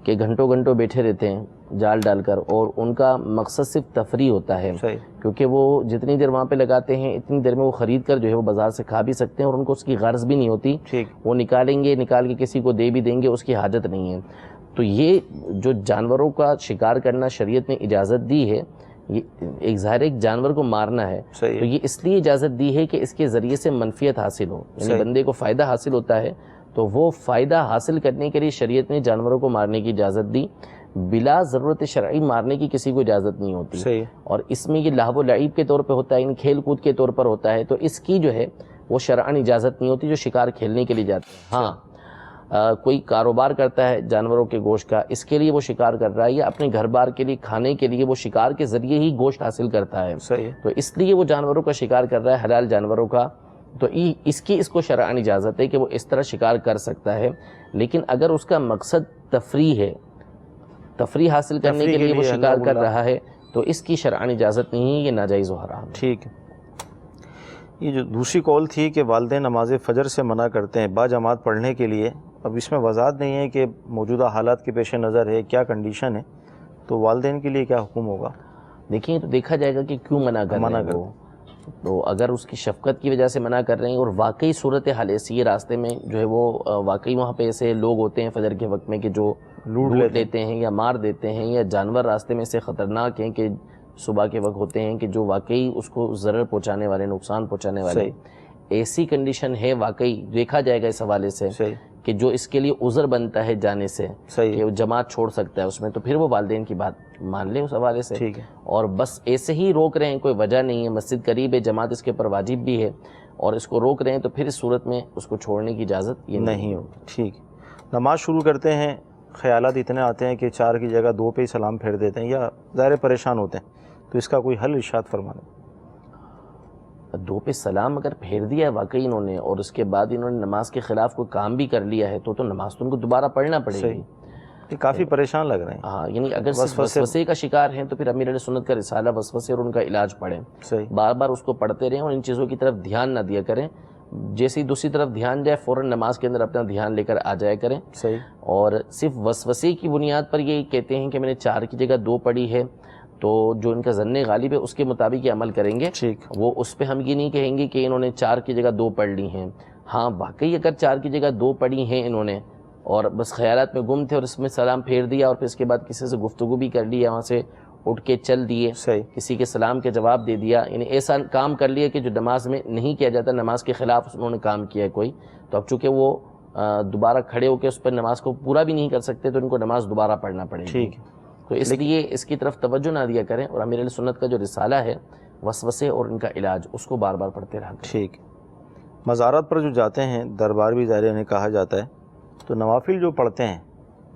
کہ گھنٹوں گھنٹوں بیٹھے رہتے ہیں جال ڈال کر، اور ان کا مقصد صرف تفریح ہوتا ہے. کیونکہ وہ جتنی دیر وہاں پہ لگاتے ہیں اتنی دیر میں وہ خرید کر جو ہے وہ بازار سے کھا بھی سکتے ہیں، اور ان کو اس کی غرض بھی نہیں ہوتی. وہ نکالیں گے، نکال کے کسی کو دے بھی دیں گے، اس کی حاجت نہیں ہے. تو یہ جو جانوروں کا شکار کرنا شریعت نے اجازت دی ہے، یہ ایک ظاہر ایک جانور کو مارنا ہے. تو یہ اس لیے اجازت دی ہے کہ اس کے ذریعے سے منفیت حاصل ہو، یعنی بندے کو فائدہ حاصل ہوتا ہے. تو وہ فائدہ حاصل کرنے کے لیے شریعت نے جانوروں کو مارنے کی اجازت دی. بلا ضرورت شرعی مارنے کی کسی کو اجازت نہیں ہوتی. اور اس میں یہ لہو و لعب کے طور پہ ہوتا ہے، یعنی کھیل کود کے طور پر ہوتا ہے، تو اس کی جو ہے وہ شرعاً اجازت نہیں ہوتی جو شکار کھیلنے کے لیے جاتے ہیں. ہاں کوئی کاروبار کرتا ہے جانوروں کے گوشت کا، اس کے لیے وہ شکار کر رہا ہے، یا اپنے گھر بار کے لیے کھانے کے لیے وہ شکار کے ذریعے ہی گوشت حاصل کرتا ہے. تو اس لیے وہ جانوروں کا شکار کر رہا ہے، حلال جانوروں کا. تو اس کو شرعاً اجازت ہے کہ وہ اس طرح شکار کر سکتا ہے. لیکن اگر اس کا مقصد تفریح ہے، تفریح حاصل کرنے کے لیے وہ شکار کر رہا ہے، تو اس کی شرعاً اجازت نہیں ہے، یہ ناجائز و حرام ہے. ٹھیک ہے. یہ جو دوسری قول تھی کہ والدین نماز فجر سے منع کرتے ہیں با جماعت پڑھنے کے لیے، اب اس میں وضاحت نہیں ہے کہ موجودہ حالات کے پیش نظر ہے کیا کنڈیشن ہے، تو والدین کے لیے کیا حکم ہوگا؟ دیکھیں تو دیکھا جائے گا کہ کیوں منع کر رہے ہیں وہ. تو اگر اس کی شفقت کی وجہ سے منع کر رہے ہیں اور واقعی صورتحال ایسی ہے راستے میں جو ہے وہ واقعی وہاں پہ ایسے لوگ ہوتے ہیں فجر کے وقت میں کہ جو لوٹ لیتے ہیں یا مار دیتے ہیں، یا جانور راستے میں سے خطرناک ہیں کہ صبح کے وقت ہوتے ہیں کہ جو واقعی اس کو ضرر پہنچانے والے، نقصان پہنچانے والے، ایسی کنڈیشن ہے واقعی دیکھا جائے گا اس حوالے سے کہ جو اس کے لیے عذر بنتا ہے جانے سے کہ وہ جماعت چھوڑ سکتا ہے اس میں، تو پھر وہ والدین کی بات مان لیں اس حوالے سے. اور بس ایسے ہی روک رہے ہیں، کوئی وجہ نہیں ہے، مسجد قریب ہے، جماعت اس کے اوپر واجب بھی ہے، اور اس کو روک رہے ہیں، تو پھر اس صورت میں اس کو چھوڑنے کی اجازت یہ نہیں ہوگی. ٹھیک. نماز شروع کرتے ہیں، خیالات اتنے آتے ہیں کہ 4 کی جگہ 2 پہ ہی سلام پھیر دیتے ہیں، یا ظاہر پریشان ہوتے ہیں، تو اس کا کوئی حل ارشاد فرمائیں. 2 پہ سلام اگر پھیر دیا ہے واقعی انہوں نے، اور اس کے بعد انہوں نے نماز کے خلاف کوئی کام بھی کر لیا ہے، تو نماز تو ان کو دوبارہ پڑھنا پڑے گی. کافی پریشان لگ رہے ہیں. ہاں، یعنی اگر وسوسے کا شکار ہیں تو پھر امیر علیہ سنت کا رسالہ وسوسے اور ان کا علاج پڑھیں. بار بار اس کو پڑھتے رہیں اور ان چیزوں کی طرف دھیان نہ دیا کریں. جیسے ہی دوسری طرف دھیان جائے فوراً نماز کے اندر اپنا دھیان لے کر آ جایا کریں. اور صرف وسوسے کی بنیاد پر یہ کہتے ہیں کہ میں نے 4 کی جگہ 2 پڑھی ہے، تو جو ان کا ظن غالب ہے اس کے مطابق یہ عمل کریں گے. وہ اس پہ ہم یہ نہیں کہیں گے کہ انہوں نے 4 کی جگہ 2 پڑھ لی ہیں. ہاں واقعی اگر 4 کی جگہ 2 پڑھی ہیں انہوں نے، اور بس خیالات میں گم تھے اور اس میں سلام پھیر دیا، اور پھر اس کے بعد کسی سے گفتگو بھی کر لی، وہاں سے اٹھ کے چل دیے، کسی کے سلام کے جواب دے دیا، یعنی ایسا کام کر لیا کہ جو نماز میں نہیں کیا جاتا، نماز کے خلاف انہوں نے کام کیا ہے کوئی، تو اب چونکہ وہ دوبارہ کھڑے ہو کے اس پر نماز کو پورا بھی نہیں کر سکتے، تو ان کو نماز دوبارہ پڑھنا پڑے گی. تو اس لیے اس کی طرف توجہ نہ دیا کریں، اور امیر علیہ سنت کا جو رسالہ ہے وسوسے اور ان کا علاج، اس کو بار بار پڑھتے رہا کریں. ٹھیک. مزارات پر جو جاتے ہیں، دربار بھی ظاہر انہیں کہا جاتا ہے، تو نوافل جو پڑھتے ہیں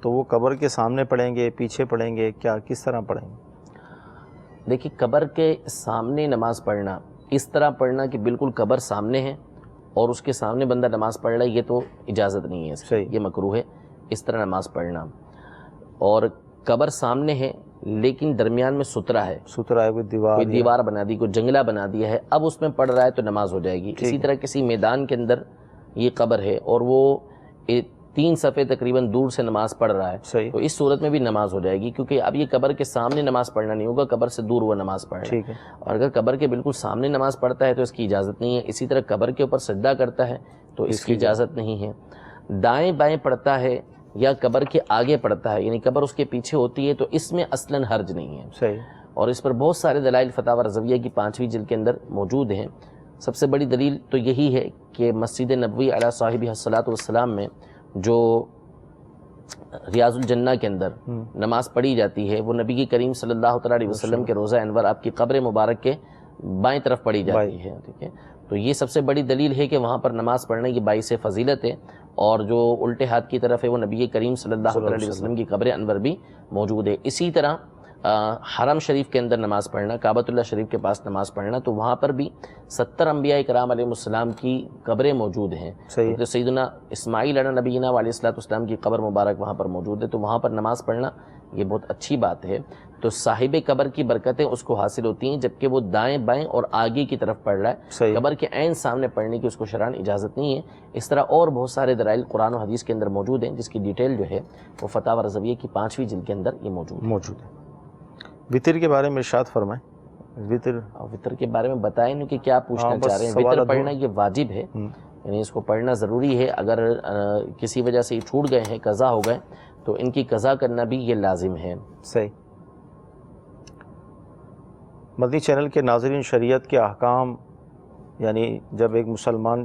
تو وہ قبر کے سامنے پڑھیں گے، پیچھے پڑھیں گے، کیا کس طرح پڑھیں گے؟ دیکھیے قبر کے سامنے نماز پڑھنا، اس طرح پڑھنا کہ بالکل قبر سامنے ہے اور اس کے سامنے بندہ نماز پڑھ رہا ہے، یہ تو اجازت نہیں ہے اس کی، یہ مکروہ ہے اس طرح نماز پڑھنا. اور قبر سامنے ہے لیکن درمیان میں سترا ہے، کوئی دیوار بنا دی، کوئی جنگلہ بنا دیا ہے، اب اس میں پڑھ رہا ہے تو نماز ہو جائے گی. اسی طرح کسی میدان کے اندر یہ قبر ہے اور وہ 3 صفحے تقریباً دور سے نماز پڑھ رہا ہے، تو اس صورت میں بھی نماز ہو جائے گی، کیونکہ اب یہ قبر کے سامنے نماز پڑھنا نہیں ہوگا، قبر سے دور وہ نماز پڑھ رہا ہے. اور اگر قبر کے بالکل سامنے نماز پڑھتا ہے تو اس کی اجازت نہیں ہے. اسی طرح قبر کے اوپر سجدہ کرتا ہے تو اس کی اجازت نہیں ہے. دائیں بائیں پڑھتا ہے یا قبر کے آگے پڑھتا ہے، یعنی قبر اس کے پیچھے ہوتی ہے، تو اس میں اصلاً حرج نہیں ہے. اور اس پر بہت سارے دلائل فتاوی رضویہ کی 5ویں جلد کے اندر موجود ہیں. سب سے بڑی دلیل تو یہی ہے کہ مسجد نبوی علی صاحبہ الصلاۃ والسلام میں جو ریاض الجنہ کے اندر نماز پڑھی جاتی ہے، وہ نبی کریم صلی اللہ تعالیٰ علیہ وسلم کے روضہ انور، آپ کی قبر مبارک کے بائیں طرف پڑھی جاتی ہے. ٹھیک ہے، تو یہ سب سے بڑی دلیل ہے کہ وہاں پر نماز پڑھنے کی باعث فضیلت ہے. اور جو الٹے ہاتھ کی طرف ہے وہ نبی کریم صلی اللہ علیہ وسلم کی قبر انور بھی موجود ہے. اسی طرح حرم شریف کے اندر نماز پڑھنا، کعبۃ اللہ شریف کے پاس نماز پڑھنا، تو وہاں پر بھی 70 انبیاء کرام علیہ السلام کی قبریں موجود ہیں. تو سیدنا اسماعیل علیہ نبینا علیہ الصلوۃ والسلام کی قبر مبارک وہاں پر موجود ہے، تو وہاں پر نماز پڑھنا یہ بہت اچھی بات ہے. تو صاحب قبر کی برکتیں اس کو حاصل ہوتی ہیں، جبکہ وہ دائیں بائیں اور آگے کی طرف پڑھ رہا ہے. قبر کے عین سامنے پڑھنے کی اس کو شرعاً اجازت نہیں ہے. اس طرح اور بہت سارے دلائل قرآن و حدیث کے اندر موجود ہیں، جس کی ڈیٹیل جو ہے وہ فتاوی رضویہ کی 5ویں جلد کے اندر یہ موجود ہے. وطر کے بارے میں ارشاد فرمائیں. وطر کے بارے میں بتائیں کہ کیا پوچھنا چاہ رہے ہیں. وطر پڑھنا یہ واجب ہے، یعنی اس کو پڑھنا ضروری ہے. اگر کسی وجہ سے یہ چھوٹ گئے ہیں، قضا ہو گئے، تو ان کی قضا کرنا بھی یہ لازم ہے. صحیح. مدنی چینل کے ناظرین، شریعت کے احکام، یعنی جب ایک مسلمان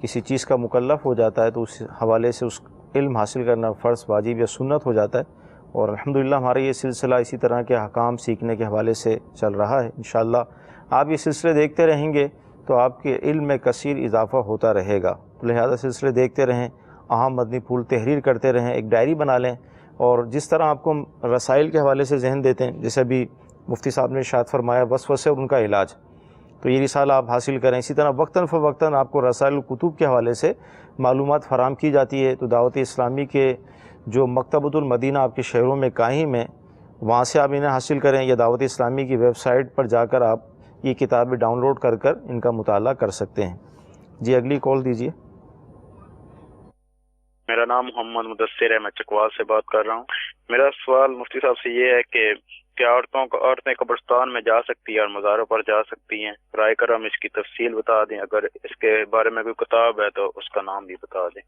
کسی چیز کا مکلف ہو جاتا ہے تو اس حوالے سے اس علم حاصل کرنا فرض، واجب یا سنت ہو جاتا ہے. اور الحمدللہ ہمارا یہ سلسلہ اسی طرح کے احکام سیکھنے کے حوالے سے چل رہا ہے. انشاءاللہ آپ یہ سلسلے دیکھتے رہیں گے تو آپ کے علم میں کثیر اضافہ ہوتا رہے گا. لہذا سلسلے دیکھتے رہیں، اہم مدنی پھول تحریر کرتے رہیں، ایک ڈائری بنا لیں، اور جس طرح آپ کو رسائل کے حوالے سے ذہن دیتے ہیں، جیسے ابھی مفتی صاحب نے ارشاد فرمایا وسوسے اور ان کا علاج، تو یہ رسالہ آپ حاصل کریں. اسی طرح وقتاً فوقتاً آپ کو رسائل الکتب کے حوالے سے معلومات فراہم کی جاتی ہے. تو دعوت اسلامی کے جو مکتبۃ المدینہ آپ کے شہروں میں قائم ہیں، وہاں سے آپ انہیں حاصل کریں، یا دعوت اسلامی کی ویب سائٹ پر جا کر آپ یہ کتابیں ڈاؤن لوڈ کر ان کا مطالعہ کر سکتے ہیں. جی اگلی کال دیجیے. میرا نام محمد مدثر ہے، میں چکوال سے بات کر رہا ہوں. میرا سوال مفتی صاحب سے یہ ہے کہ کیا عورتیں قبرستان میں جا سکتی ہیں اور مزاروں پر جا سکتی ہیں؟ برائے کرم اس کی تفصیل بتا دیں. اگر اس کے بارے میں کوئی کتاب ہے تو اس کا نام بھی بتا دیں.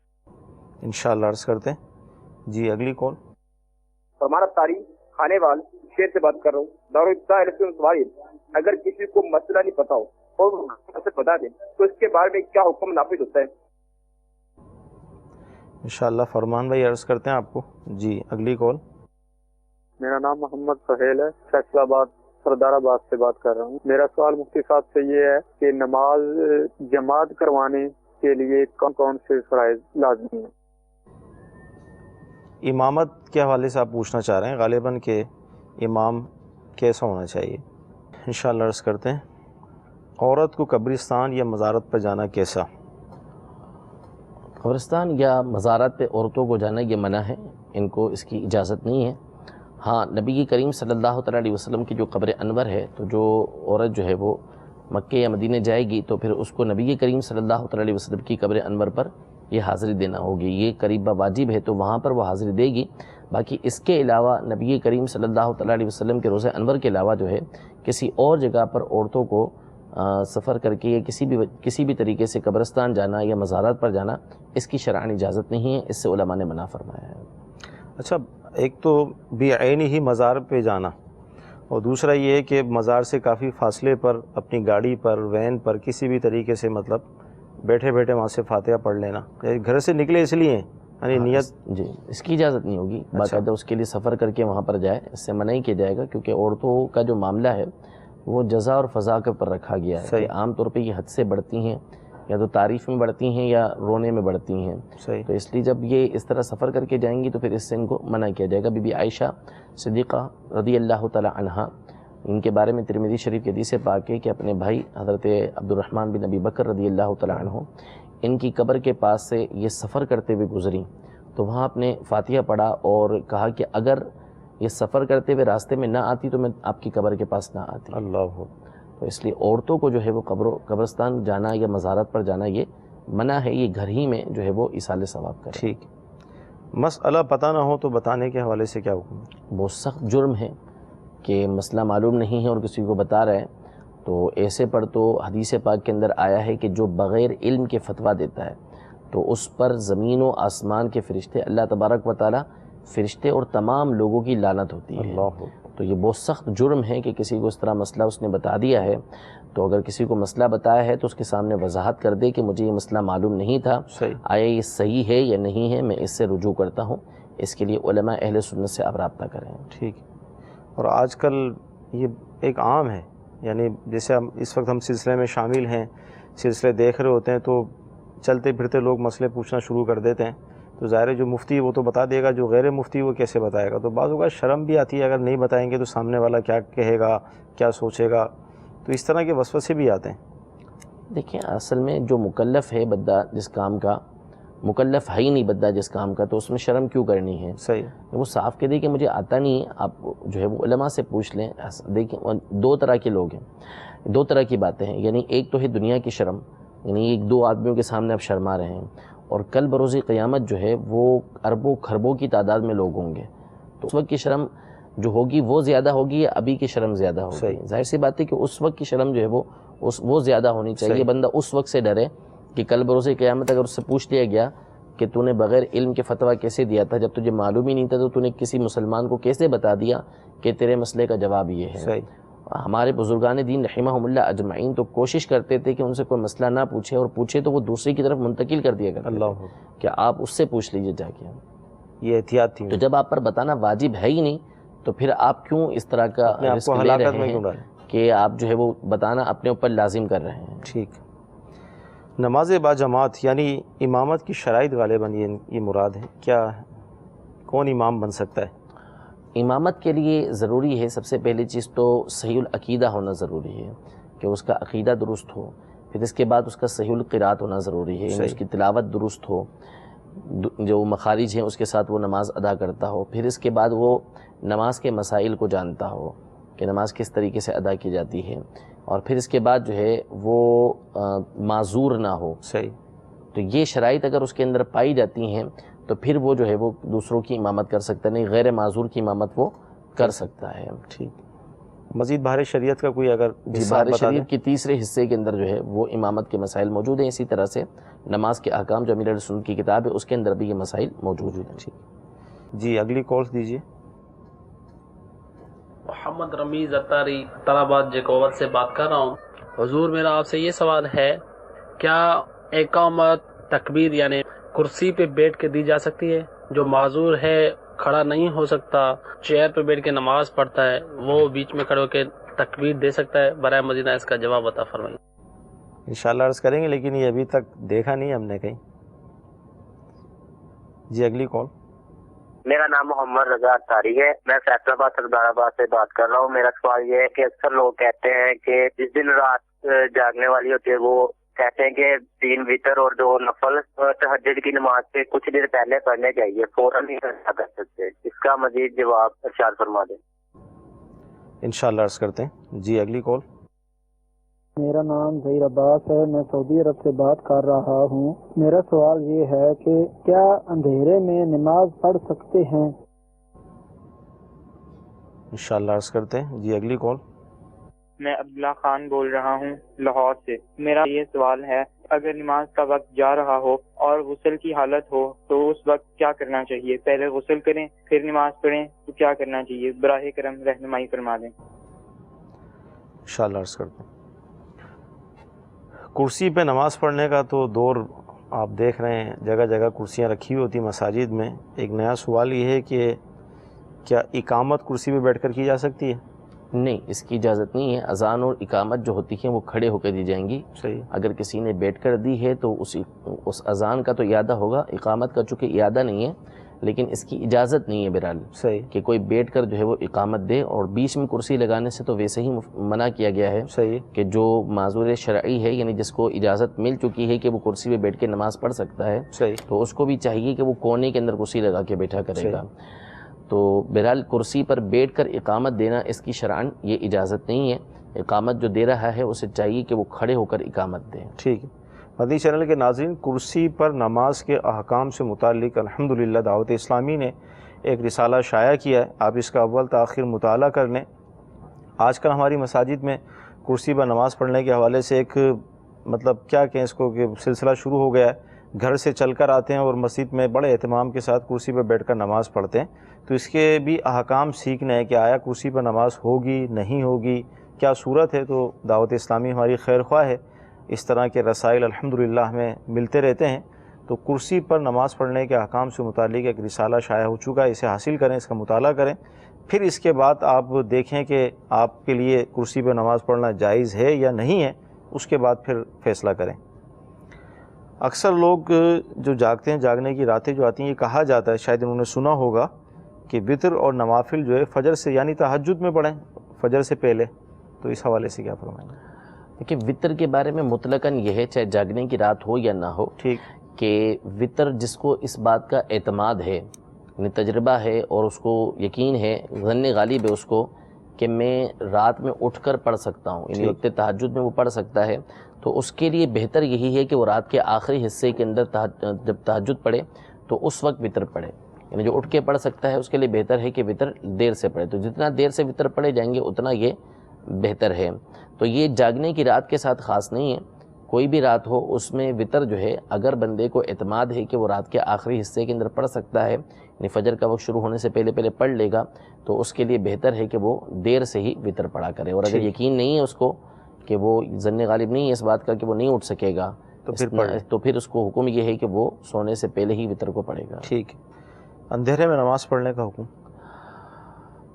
انشاءاللہ عرض کرتے ہیں. جی اگلی کال. ہمارا تاریخ کھانے وال شیر سے بات کر رہا ہوں. دارالسلام. اگر کسی کو مسئلہ نہیں پتا ہو اور وہ سے بتا دیں تو اس کے بارے میں کیا حکم نافذ ہوتا ہے؟ انشاءاللہ فرمان بھائی عرض کرتے ہیں آپ کو. جی اگلی کال. میرا نام محمد سہیل ہے، فیصل آباد سردار آباد سے بات کر رہا ہوں. میرا سوال مفتی صاحب سے یہ ہے کہ نماز جماعت کروانے کے لیے کون کون سے فرائض لازمی ہیں؟ امامت کے حوالے سے آپ پوچھنا چاہ رہے ہیں غالباً کہ امام کیسا ہونا چاہیے. انشاءاللہ عرض کرتے ہیں. عورت کو قبرستان یا مزارت پر جانا کیسا؟ قبرستان یا مزارات پہ عورتوں کو جانا یہ منع ہے، ان کو اس کی اجازت نہیں ہے. ہاں، نبی کریم صلی اللہ تعالیٰ علیہ وسلم کی جو قبر انور ہے، تو جو عورت جو ہے وہ مکہ یا مدینہ جائے گی تو پھر اس کو نبی کریم صلی اللہ تعالیٰ علیہ وسلم کی قبر انور پر یہ حاضری دینا ہوگی. یہ قریب واجب ہے، تو وہاں پر وہ حاضری دے گی. باقی اس کے علاوہ نبی کریم صلی اللہ تعالیٰ علیہ وسلم کے روضہ انور کے علاوہ جو ہے کسی اور جگہ پر عورتوں کو سفر کر کے یا کسی بھی طریقے سے قبرستان جانا یا مزارات پر جانا، اس کی شرعاً اجازت نہیں ہے. اس سے علماء نے منع فرمایا ہے. اچھا، ایک تو بعین ہی مزار پہ جانا، اور دوسرا یہ ہے کہ مزار سے کافی فاصلے پر اپنی گاڑی پر، وین پر، کسی بھی طریقے سے مطلب بیٹھے بیٹھے وہاں سے فاتحہ پڑھ لینا. گھر سے نکلے اس لیے یعنی نیت، جی اس کی اجازت نہیں ہوگی. باقاعدہ اس کے لیے سفر کر کے وہاں پر جائے، اس سے منع ہی کیا جائے گا، کیونکہ عورتوں کا جو معاملہ ہے وہ جزا اور فضا کے اوپر رکھا گیا ہے کہ عام طور پہ یہ حد سے بڑھتی ہیں، یا تو تعریف میں بڑھتی ہیں یا رونے میں بڑھتی ہیں. تو اس لیے جب یہ اس طرح سفر کر کے جائیں گی تو پھر اس سے ان کو منع کیا جائے گا. بی بی عائشہ صدیقہ رضی اللہ تعالی عنہا، ان کے بارے میں ترمذی شریف کی حدیث پاک ہے کہ اپنے بھائی حضرت عبد الرحمن بن ابی بکر رضی اللہ تعالی عنہ، ان کی قبر کے پاس سے یہ سفر کرتے ہوئے گزری، تو وہاں اپنے فاتحہ پڑھا اور کہا کہ اگر یہ سفر کرتے ہوئے راستے میں نہ آتی تو میں آپ کی قبر کے پاس نہ آتی. اللہ. تو اس لیے عورتوں کو جو ہے وہ قبرستان جانا یا مزارات پر جانا یہ منع ہے. یہ گھر ہی میں جو ہے وہ ایصال ثواب کرے. ٹھیک. مسئلہ پتہ نہ ہو تو بتانے کے حوالے سے کیا حکم ہے؟ بہت سخت جرم ہے کہ مسئلہ معلوم نہیں ہے اور کسی کو بتا رہے ہیں، تو ایسے پر تو حدیث پاک کے اندر آیا ہے کہ جو بغیر علم کے فتویٰ دیتا ہے تو اس پر زمین و آسمان کے فرشتے، اللہ تبارک و تعالیٰ، فرشتے اور تمام لوگوں کی لعنت ہوتی ہے. تو یہ بہت سخت جرم ہے کہ کسی کو اس طرح مسئلہ اس نے بتا دیا ہے. تو اگر کسی کو مسئلہ بتایا ہے تو اس کے سامنے وضاحت کر دے کہ مجھے یہ مسئلہ معلوم نہیں تھا، آیا یہ صحیح ہے یا نہیں ہے، میں اس سے رجوع کرتا ہوں. اس کے لیے علماء اہل سنت سے آپ رابطہ کریں. ٹھیک. اور آج کل یہ ایک عام ہے، یعنی جیسے ہم اس وقت ہم سلسلے میں شامل ہیں، سلسلے دیکھ رہے ہوتے ہیں تو چلتے پھرتے لوگ مسئلے پوچھنا شروع کر دیتے ہیں تو ظاہر ہے جو مفتی وہ تو بتا دے گا، جو غیر مفتی وہ کیسے بتائے گا؟ تو بعض اوقات شرم بھی آتی ہے، اگر نہیں بتائیں گے تو سامنے والا کیا کہے گا، کیا سوچے گا، تو اس طرح کے وسوسے بھی آتے ہیں۔ دیکھیں اصل میں جو مکلف ہے بندہ جس کام کا، مکلف ہے ہی نہیں بندہ جس کام کا، تو اس میں شرم کیوں کرنی ہے؟ صحیح، وہ صاف کہہ دے کہ مجھے آتا نہیں ہے، آپ جو ہے وہ علماء سے پوچھ لیں۔ دیکھیں دو طرح کے لوگ ہیں، دو طرح کی باتیں ہیں، یعنی ایک تو ہے دنیا کی شرم، یعنی ایک دو آدمیوں کے سامنے آپ شرما رہے ہیں، اور کل بروز قیامت جو ہے وہ اربوں خربوں کی تعداد میں لوگ ہوں گے، تو اس وقت کی شرم جو ہوگی وہ زیادہ ہوگی یا ابھی کی شرم زیادہ ہوگی؟ ظاہر سی بات ہے کہ اس وقت کی شرم جو ہے وہ زیادہ ہونی چاہیے۔ بندہ اس وقت سے ڈرے کہ کل بروز قیامت اگر اس سے پوچھ لیا گیا کہ تو نے بغیر علم کے فتویٰ کیسے دیا تھا، جب تجھے معلوم ہی نہیں تھا تو نے کسی مسلمان کو کیسے بتا دیا کہ تیرے مسئلے کا جواب یہ ہے؟ ہمارے بزرگان دین رحمہم اللہ اجمعین تو کوشش کرتے تھے کہ ان سے کوئی مسئلہ نہ پوچھے، اور پوچھے تو وہ دوسرے کی طرف منتقل کر دیا کرتے تھے کہ آپ اس سے پوچھ لیجئے جا کے۔ یہ احتیاط تھی۔ تو جب آپ پر بتانا واجب ہے ہی نہیں تو پھر آپ کیوں اس طرح کا رسک لے رہے ہیں کہ آپ جو ہے وہ بتانا اپنے اوپر لازم کر رہے ہیں؟ ٹھیک۔ نماز با جماعت یعنی امامت کی شرائط غالباً یہ مراد ہے، کیا کون امام بن سکتا ہے؟ امامت کے لیے ضروری ہے سب سے پہلی چیز تو صحیح العقیدہ ہونا ضروری ہے، کہ اس کا عقیدہ درست ہو، پھر اس کے بعد اس کا صحیح القرات ہونا ضروری ہے، یعنی اس کی تلاوت درست ہو، جو مخارج ہیں اس کے ساتھ وہ نماز ادا کرتا ہو، پھر اس کے بعد وہ نماز کے مسائل کو جانتا ہو کہ نماز کس طریقے سے ادا کی جاتی ہے، اور پھر اس کے بعد جو ہے وہ معذور نہ ہو۔ صحیح۔ تو یہ شرائط اگر اس کے اندر پائی جاتی ہیں تو پھر وہ جو ہے وہ دوسروں کی امامت کر سکتا نہیں، غیر معذور کی امامت وہ کر سکتا ہے۔ ٹھیک۔ مزید بہار شریعت کا کوئی اگر بہار شریعت کے تیسرے حصے کے اندر جو ہے وہ امامت کے مسائل موجود ہیں، اسی طرح سے نماز کے احکام جو امیر رسول کی کتاب ہے اس کے اندر بھی یہ مسائل موجود ہیں۔ جی اگلی کال دیجیے۔ محمد رمیز اتاری طلبات جیکوبت سے بات کر رہا ہوں۔ حضور میرا آپ سے یہ سوال ہے، کیا اقامت تکبیر یعنی کرسی پہ بیٹھ کے دی جا سکتی ہے؟ جو معذور ہے، کھڑا نہیں ہو سکتا، چیئر پہ بیٹھ کے نماز پڑھتا ہے، وہ بیچ میں کھڑے ہو کے تکبیر دے سکتا ہے؟ برائے مدینہ اس کا جواب عطا فرمائیے۔ انشاءاللہ عرض کریں گے، لیکن یہ ابھی تک دیکھا نہیں ہم نے کہیں۔ جی اگلی کال۔ میرا نام محمد رضا اتاری ہے، میں فیصل آباد سردار آباد سے بات کر رہا ہوں۔ میرا سوال یہ ہے کہ اکثر لوگ کہتے ہیں کہ جس دن رات جاگنے والی ہوتی ہے وہ کہتے ہیں کہ 3 وتر اور 2 نفل تہجد کی نماز سے کچھ دیر پہلے پڑھنے چاہیے، فوراً نہیں کر سکتے، اس کا مزید جواب ارشاد فرما دیں۔ انشاءاللہ عرض کرتے ہیں۔ جی اگلی کال۔ میرا نام ظہیر عباس ہے، میں سعودی عرب سے بات کر رہا ہوں۔ میرا سوال یہ ہے کہ کیا اندھیرے میں نماز پڑھ سکتے ہیں؟ انشاءاللہ عرض کرتے ہیں۔ جی اگلی کال۔ میں عبداللہ خان بول رہا ہوں لاہور سے۔ میرا یہ سوال ہے، اگر نماز کا وقت جا رہا ہو اور غسل کی حالت ہو تو اس وقت کیا کرنا چاہیے؟ پہلے غسل کریں پھر نماز پڑھیں تو کیا کرنا چاہیے؟ براہ کرم رہنمائی فرما دیں۔ انشاءاللہ عرض کرتے ہیں۔ کرسی پہ نماز پڑھنے کا تو دور آپ دیکھ رہے ہیں، جگہ جگہ کرسیاں رکھی ہوتی مساجد میں۔ ایک نیا سوال یہ ہے کہ کیا اقامت کرسی پہ بیٹھ کر کی جا سکتی ہے؟ نہیں، اس کی اجازت نہیں ہے۔ اذان اور اقامت جو ہوتی ہیں وہ کھڑے ہو کے دی جائیں گی۔ صحیح۔ اگر کسی نے بیٹھ کر دی ہے تو اس اذان کا تو اعادہ ہوگا، اقامت کا چونکہ اعادہ نہیں ہے، لیکن اس کی اجازت نہیں ہے بہرحال صحیح کہ کوئی بیٹھ کر جو ہے وہ اقامت دے، اور بیچ میں کرسی لگانے سے تو ویسے ہی منع کیا گیا ہے۔ صحیح کہ جو معذور شرعی ہے، یعنی جس کو اجازت مل چکی ہے کہ وہ کرسی پہ بیٹھ کے نماز پڑھ سکتا ہے، صحیح تو اس کو بھی چاہیے کہ وہ کونے کے اندر کرسی لگا کے بیٹھا کرے گا۔ تو بہرحال کرسی پر بیٹھ کر اقامت دینا اس کی شرعاً یہ اجازت نہیں ہے۔ اقامت جو دے رہا ہے اسے چاہیے کہ وہ کھڑے ہو کر اقامت دے۔ ٹھیک ہے۔ مدنی چینل کے ناظرین، کرسی پر نماز کے احکام سے متعلق الحمدللہ دعوت اسلامی نے ایک رسالہ شائع کیا ہے، آپ اس کا اول تاخیر مطالعہ کر لیں۔ آج کل ہماری مساجد میں کرسی پر نماز پڑھنے کے حوالے سے ایک مطلب کیا کہیں اس کو کہ سلسلہ شروع ہو گیا ہے۔ گھر سے چل کر آتے ہیں اور مسجد میں بڑے اہتمام کے ساتھ کرسی پر بیٹھ کر نماز پڑھتے ہیں۔ تو اس کے بھی احکام سیکھنا ہے کہ آیا کرسی پر نماز ہوگی نہیں ہوگی، کیا صورت ہے۔ تو دعوت اسلامی ہماری خیر خواہ ہے، اس طرح کے رسائل الحمدللہ ہمیں ملتے رہتے ہیں۔ تو کرسی پر نماز پڑھنے کے احکام سے متعلق ایک رسالہ شائع ہو چکا ہے، اسے حاصل کریں، اس کا مطالعہ کریں، پھر اس کے بعد آپ دیکھیں کہ آپ کے لیے کرسی پر نماز پڑھنا جائز ہے یا نہیں ہے، اس کے بعد پھر فیصلہ کریں۔ اکثر لوگ جو جاگتے ہیں، جاگنے کی راتیں جو آتی ہیں، یہ کہا جاتا ہے، شاید انہوں نے سنا ہوگا کہ وطر اور نوافل جو ہے فجر سے یعنی تہجد میں پڑھیں، فجر سے پہلے، تو اس حوالے سے کیا فرمائیں گے؟ دیکھیں وطر کے بارے میں مطلقاً یہ ہے، چاہے جاگنے کی رات ہو یا نہ ہو، ٹھیک، کہ وطر جس کو اس بات کا اعتماد ہے، یعنی تجربہ ہے اور اس کو یقین ہے، ظن غالب ہے اس کو کہ میں رات میں اٹھ کر پڑھ سکتا ہوں، یعنی وقت تہجد میں وہ پڑھ سکتا ہے، تو اس کے لیے بہتر یہی ہے کہ وہ رات کے آخری حصے کے اندر جب تہجد پڑھے تو اس وقت وطر پڑھے، یعنی جو اٹھ کے پڑھ سکتا ہے اس کے لیے بہتر ہے کہ وطر دیر سے پڑھے، تو جتنا دیر سے وطر پڑھے جائیں گے اتنا یہ بہتر ہے۔ تو یہ جاگنے کی رات کے ساتھ خاص نہیں ہے، کوئی بھی رات ہو اس میں وطر جو ہے اگر بندے کو اعتماد ہے کہ وہ رات کے آخری حصے کے اندر پڑھ سکتا ہے، یعنی فجر کا وقت شروع ہونے سے پہلے پڑھ لے گا، تو اس کے لیے بہتر ہے کہ وہ دیر سے ہی وطر پڑھا کرے، اور اگر یقین نہیں ہے اس کو کہ وہ ظن غالب نہیں ہے اس بات کا کہ وہ نہیں اٹھ سکے گا، تو پھر اس کو حکم یہ ہے کہ وہ سونے سے پہلے ہی وطر کو پڑھے گا۔ ٹھیک۔ اندھیرے میں نماز پڑھنے کا حکم؟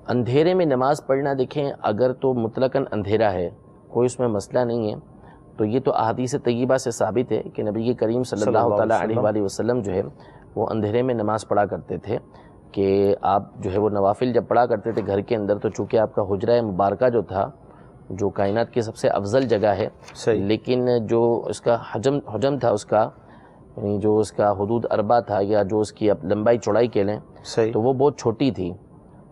اندھیرے میں نماز پڑھنا، دیکھیں اگر تو مطلقاً اندھیرا ہے، کوئی اس میں مسئلہ نہیں ہے، تو یہ تو احادیث طیبہ سے ثابت ہے کہ نبی کریم صلی اللہ تعالیٰ علیہ وآلہ وسلم جو ہے وہ اندھیرے میں نماز پڑھا کرتے تھے، کہ آپ جو ہے وہ نوافل جب پڑھا کرتے تھے گھر کے اندر، تو چونکہ آپ کا حجرہ مبارکہ جو تھا جو کائنات کی سب سے افضل جگہ ہے، لیکن جو اس کا حجم تھا اس کا، یعنی جو اس کا حدود اربع تھا، یا جو اس کی لمبائی چوڑائی کہہ لیں، تو وہ بہت چھوٹی تھی،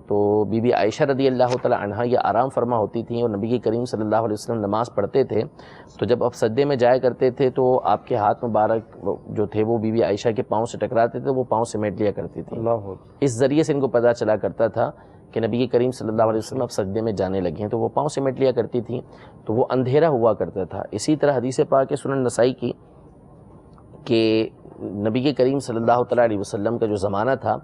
تو بی بی عائشہ رضی اللہ تعالی عنہا یہ آرام فرما ہوتی تھیں، اور نبی کریم صلی اللہ علیہ وسلم نماز پڑھتے تھے تو جب آپ سجدے میں جایا کرتے تھے تو آپ کے ہاتھ مبارک جو تھے وہ بی بی عائشہ کے پاؤں سے ٹکراتے تھے، وہ پاؤں سمیٹ لیا کرتی تھی، اس ذریعے سے ان کو پتہ چلا کرتا تھا کہ نبی کریم صلی اللہ علیہ وسلم اب سجدے میں جانے لگے ہیں، تو وہ پاؤں سمیٹ لیا کرتی تھیں، تو وہ اندھیرا ہوا کرتا تھا۔ اسی طرح حدیث پاک سنن نسائی کی کہ نبی کریم صلی اللہ تعالیٰ علیہ وسلم کا جو زمانہ تھا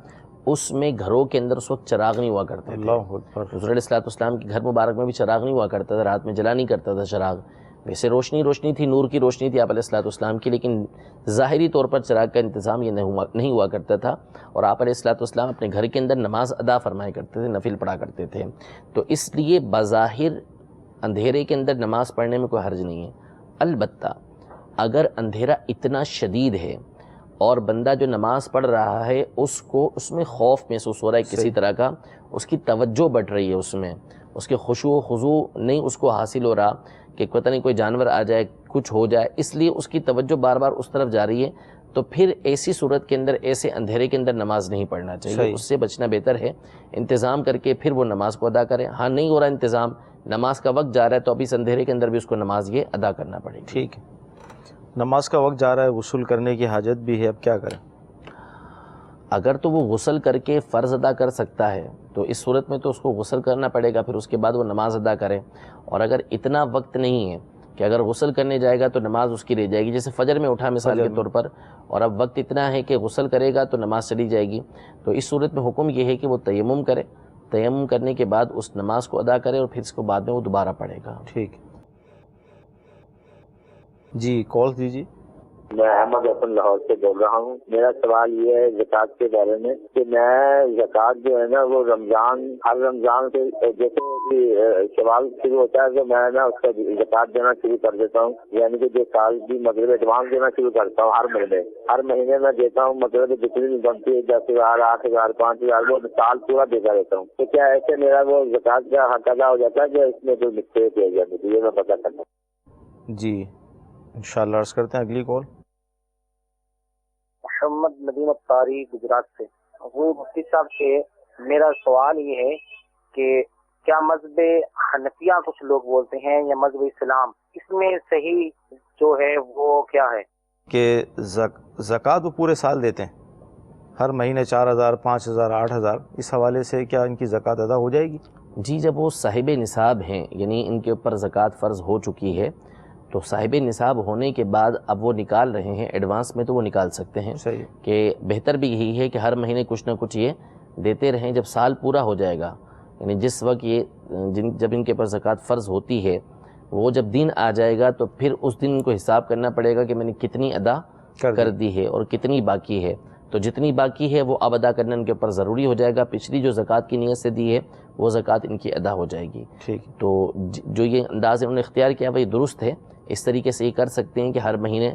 اس میں گھروں کے اندر اس وقت چراغ نہیں ہوا کرتے تھے، حضور علیہ السلام کے گھر مبارک میں بھی چراغ نہیں ہوا کرتا تھا، رات میں جلا نہیں کرتا تھا چراغ، ویسے روشنی تھی، نور کی روشنی تھی آپ علیہ السلام کی، لیکن ظاہری طور پر چراغ کا انتظام یہ نہیں ہوا کرتا تھا، اور آپ علیہ السلام اپنے گھر کے اندر نماز ادا فرمایا کرتے تھے، نفل پڑھا کرتے تھے، تو اس لیے بظاہر اندھیرے کے اندر نماز پڑھنے میں کوئی حرج نہیں ہے۔ البتہ اگر اندھیرا اتنا شدید ہے اور بندہ جو نماز پڑھ رہا ہے اس کو اس میں خوف محسوس ہو رہا ہے کسی طرح کا، اس کی توجہ بڑھ رہی ہے، اس میں اس کے خشوع و خضوع نہیں اس کو حاصل ہو رہا کہ پتہ نہیں کوئی جانور آ جائے، کچھ ہو جائے، اس لیے اس کی توجہ بار بار اس طرف جا رہی ہے، تو پھر ایسی صورت کے اندر، ایسے اندھیرے کے اندر نماز نہیں پڑھنا چاہیے، اس سے بچنا بہتر ہے، انتظام کر کے پھر وہ نماز کو ادا کرے۔ ہاں نہیں ہو رہا انتظام، نماز کا وقت جا رہا ہے، تو اب اس اندھیرے کے اندر بھی اس کو نماز یہ ادا کرنا پڑے گی۔ ٹھیک ہے، نماز کا وقت جا رہا ہے، غسل کرنے کی حاجت بھی ہے، اب کیا کریں؟ اگر تو وہ غسل کر کے فرض ادا کر سکتا ہے تو اس صورت میں تو اس کو غسل کرنا پڑے گا، پھر اس کے بعد وہ نماز ادا کرے، اور اگر اتنا وقت نہیں ہے کہ اگر غسل کرنے جائے گا تو نماز اس کی رہ جائے گی، جیسے فجر میں اٹھا مثال کے طور پر، اور اب وقت اتنا ہے کہ غسل کرے گا تو نماز چلی جائے گی، تو اس صورت میں حکم یہ ہے کہ وہ تیمم کرے، تیمم کرنے کے بعد اس نماز کو ادا کرے، اور پھر اس کو بعد میں وہ دوبارہ پڑھے گا۔ ٹھیک جی، کال دیجیے۔ میں احمد حسن لاہور سے بول رہا ہوں۔ میرا سوال یہ ہے زکوٰۃ کے بارے میں کہ میں زکوٰۃ جو ہے نا وہ ہر رمضان سے جیسے کہ شوال شروع ہوتا ہے تو میں نا اس کا زکوٰۃ دینا شروع کر دیتا ہوں، یعنی کہ جو سال کی مطلب ایڈوانس دینا شروع کرتا ہوں ہر مہینے میں دیتا ہوں، مطلب جتنی بھی بنتی ہے 10,000 8,000 5,000 وہ سال پورا دیتا رہتا ہوں، تو کیا ایسے میرا وہ زکوٰۃ کا حق ادا ہو جاتا ہے کہ اس میں کوئی مسٹیک ہو جاتی ہے؟ یہ میں پتہ کرنا۔ جی انشاءاللہ عرض کرتے ہیں اگلی کال۔ محمد ندیم اتاری گجرات سے۔ وہ مفتی صاحب سے میرا سوال یہ ہے کہ کیا مذہب حنفیہ کچھ لوگ بولتے ہیں یا مذہب اسلام، اس میں صحیح جو ہے وہ کیا ہے؟ کہ زکوٰۃ وہ پورے سال دیتے ہیں، ہر مہینے 4,000 5,000 8,000، اس حوالے سے کیا ان کی زکوٰۃ ادا ہو جائے گی؟ جی، جب وہ صاحب نصاب ہیں، یعنی ان کے اوپر زکوٰۃ فرض ہو چکی ہے، تو صاحب نصاب ہونے کے بعد اب وہ نکال رہے ہیں ایڈوانس میں، تو وہ نکال سکتے ہیں۔ صحیح، کہ بہتر بھی یہی ہے کہ ہر مہینے کچھ نہ کچھ یہ دیتے رہیں، جب سال پورا ہو جائے گا، یعنی جس وقت یہ جب ان کے اوپر زکوٰۃ فرض ہوتی ہے، وہ جب دن آ جائے گا تو پھر اس دن ان کو حساب کرنا پڑے گا کہ میں نے کتنی ادا کر دی ہے اور کتنی باقی ہے، تو جتنی باقی ہے وہ اب ادا کرنا ان کے اوپر ضروری ہو جائے گا، پچھلی جو زکوٰۃ کی نیت سے دی ہے وہ زکوٰۃ ان کی ادا ہو جائے گی۔ ٹھیک، تو جو یہ انداز انہوں نے اختیار کیا وہ یہ درست ہے، اس طریقے سے یہ کر سکتے ہیں کہ ہر مہینے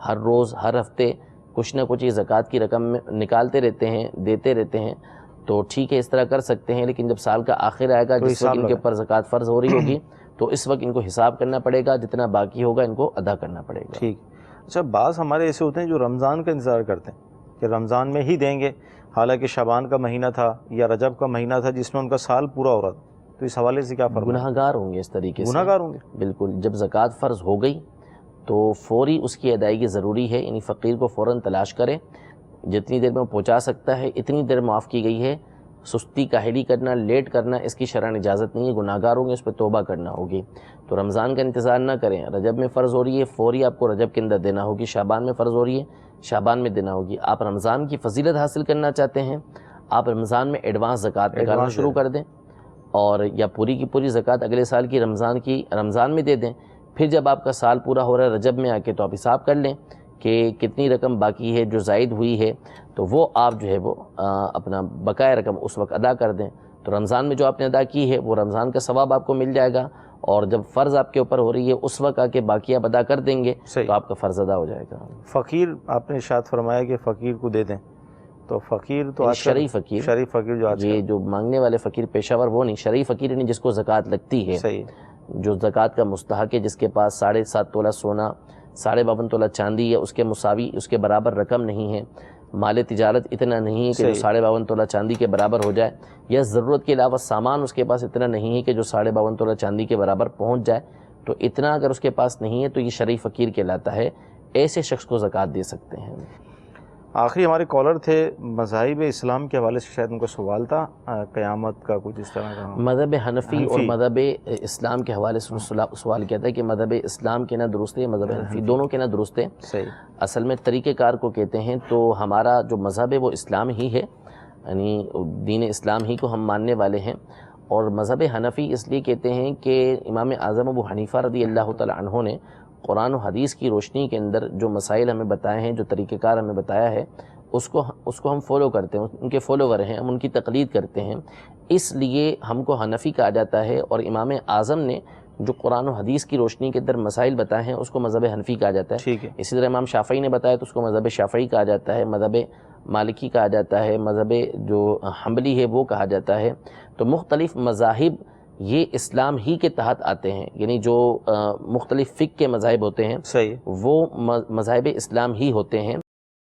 ہر روز ہر ہفتے کچھ نہ کچھ یہ زکوٰۃ کی رقم نکالتے رہتے ہیں، دیتے رہتے ہیں، تو ٹھیک ہے اس طرح کر سکتے ہیں، لیکن جب سال کا آخر آئے گا جس وقت ان کے اوپر زکوٰۃ فرض ہو رہی ہوگی تو اس وقت ان کو حساب کرنا پڑے گا، جتنا باقی ہوگا ان کو ادا کرنا پڑے گا۔ ٹھیک۔ اچھا، بعض ہمارے ایسے ہوتے ہیں جو رمضان کا انتظار کرتے ہیں کہ رمضان میں ہی دیں گے، حالانکہ شعبان کا مہینہ تھا یا رجب کا مہینہ تھا جس میں ان کا سال پورا ہو رہا تھا، تو اس حوالے سے کیا فرمائیں؟ گناہ گار ہوں گے اس طریقے سے، گناہ گار ہوں گے بالکل۔ جب زکوٰۃ فرض ہو گئی تو فوری اس کی ادائیگی ضروری ہے، یعنی فقیر کو فوراً تلاش کرے، جتنی دیر میں وہ پہنچا سکتا ہے اتنی دیر معاف کی گئی ہے۔ سستی کاہلی کرنا، لیٹ کرنا اس کی شرعاً اجازت نہیں ہے، گناہ گار ہوں گے، اس پہ توبہ کرنا ہوگی۔ تو رمضان کا انتظار نہ کریں، رجب میں فرض ہو رہی ہے فوری آپ کو رجب کے اندر دینا ہوگی، شعبان میں فرض ہو رہی ہے شعبان میں دینا ہوگی۔ آپ رمضان کی فضیلت حاصل کرنا چاہتے ہیں، آپ رمضان میں ایڈوانس زکوٰۃ نکالنا شروع کر دیں، اور یا پوری کی پوری زکوٰۃ اگلے سال کی رمضان میں دے دیں۔ پھر جب آپ کا سال پورا ہو رہا ہے رجب میں آ کے تو آپ حساب کر لیں کہ کتنی رقم باقی ہے جو زائد ہوئی ہے، تو وہ آپ جو ہے وہ اپنا بقایا رقم اس وقت ادا کر دیں۔ تو رمضان میں جو آپ نے ادا کی ہے وہ رمضان کا ثواب آپ کو مل جائے گا، اور جب فرض آپ کے اوپر ہو رہی ہے اس وقت آ کے باقی آپ ادا کر دیں گے تو آپ کا فرض ادا ہو جائے گا۔ فقیر آپ نے ارشاد فرمایا کہ فقیر کو دے دیں، تو فقیر تو شرعی فقیر، یہ جو مانگنے والے فقیر پیشہ ور وہ نہیں، شرعی فقیر یعنی جس کو زکوٰۃ لگتی ہے، جو زکوٰۃ کا مستحق ہے، جس کے پاس 7.5 تولہ سونا، 52.5 تولہ چاندی یا اس کے مساوی اس کے برابر رقم نہیں ہے، مال تجارت اتنا نہیں ہے کہ جو 52.5 تولہ چاندی کے برابر ہو جائے، یا ضرورت کے علاوہ سامان اس کے پاس اتنا نہیں ہے کہ جو 52.5 تولہ چاندی کے برابر پہنچ جائے، تو اتنا اگر اس کے پاس نہیں ہے تو یہ شرعی فقیر کہلاتا ہے، ایسے شخص کو زکوٰۃ دے سکتے ہیں۔ آخری ہمارے کالر تھے، مذاہب اسلام کے حوالے سے شاید ان کا سوال تھا، قیامت کا کچھ اس طرح کا۔ مذہب حنفی اور مذہب اسلام کے حوالے سے سوال کیا تھا کہ مذہب اسلام کے نہ درست ہے، مذہب حنفی دونوں کے نہ درست ہے۔ اصل میں طریقہ کار کو کہتے ہیں، تو ہمارا جو مذہب ہے وہ اسلام ہی ہے، یعنی دین اسلام ہی کو ہم ماننے والے ہیں، اور مذہب حنفی اس لیے کہتے ہیں کہ امام اعظم ابو حنیفہ رضی اللہ تعالی عنہ نے قرآن و حدیث کی روشنی کے اندر جو مسائل ہمیں بتائے ہیں، جو طریقہ کار ہمیں بتایا ہے، اس کو ہم فالو کرتے ہیں، ان کے فالوور ہیں، ہم ان کی تقلید کرتے ہیں، اس لیے ہم کو حنفی کہا جاتا ہے۔ اور امام اعظم نے جو قرآن و حدیث کی روشنی کے اندر مسائل بتائے ہیں اس کو مذہب حنفی کہا جاتا ہے۔ اسی طرح امام شافعی نے بتایا تو اس کو مذہب شافعی کہا جاتا ہے، مذہب مالکی کہا جاتا ہے، مذہب جو حنبلی ہے وہ کہا جاتا ہے۔ تو مختلف مذاہب یہ اسلام ہی کے تحت آتے ہیں، یعنی جو مختلف فقہ کے مذاہب ہوتے ہیں وہ مذاہب اسلام ہی ہوتے ہیں۔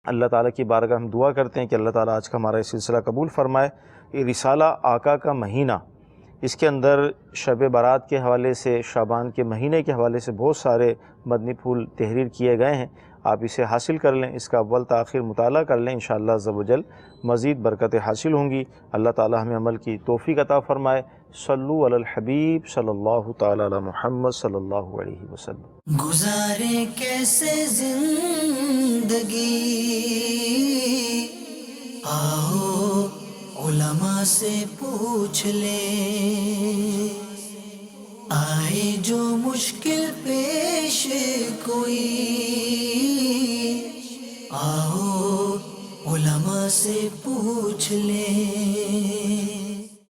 اللہ تعالیٰ کی بارگاہ ہم دعا کرتے ہیں کہ اللہ تعالیٰ آج کا ہمارا یہ سلسلہ قبول فرمائے۔ یہ رسالہ آقا کا مہینہ، اس کے اندر شب برات کے حوالے سے، شعبان کے مہینے کے حوالے سے بہت سارے مدنی پھول تحریر کیے گئے ہیں، آپ اسے حاصل کر لیں، اس کا اول تا آخر مطالعہ کر لیں، انشاءاللہ عز و جل مزید برکتیں حاصل ہوں گی۔ اللہ تعالیٰ ہمیں عمل کی توفیق عطا فرمائے۔ صلو علی الحبیب صلی اللہ تعالی علی محمد صلی اللہ علیہ وسلم۔ گزارے کیسے زندگی، آؤ علماء سے پوچھ لیں، آئے جو مشکل پیش کوئی، آؤ علماء سے پوچھ لیں۔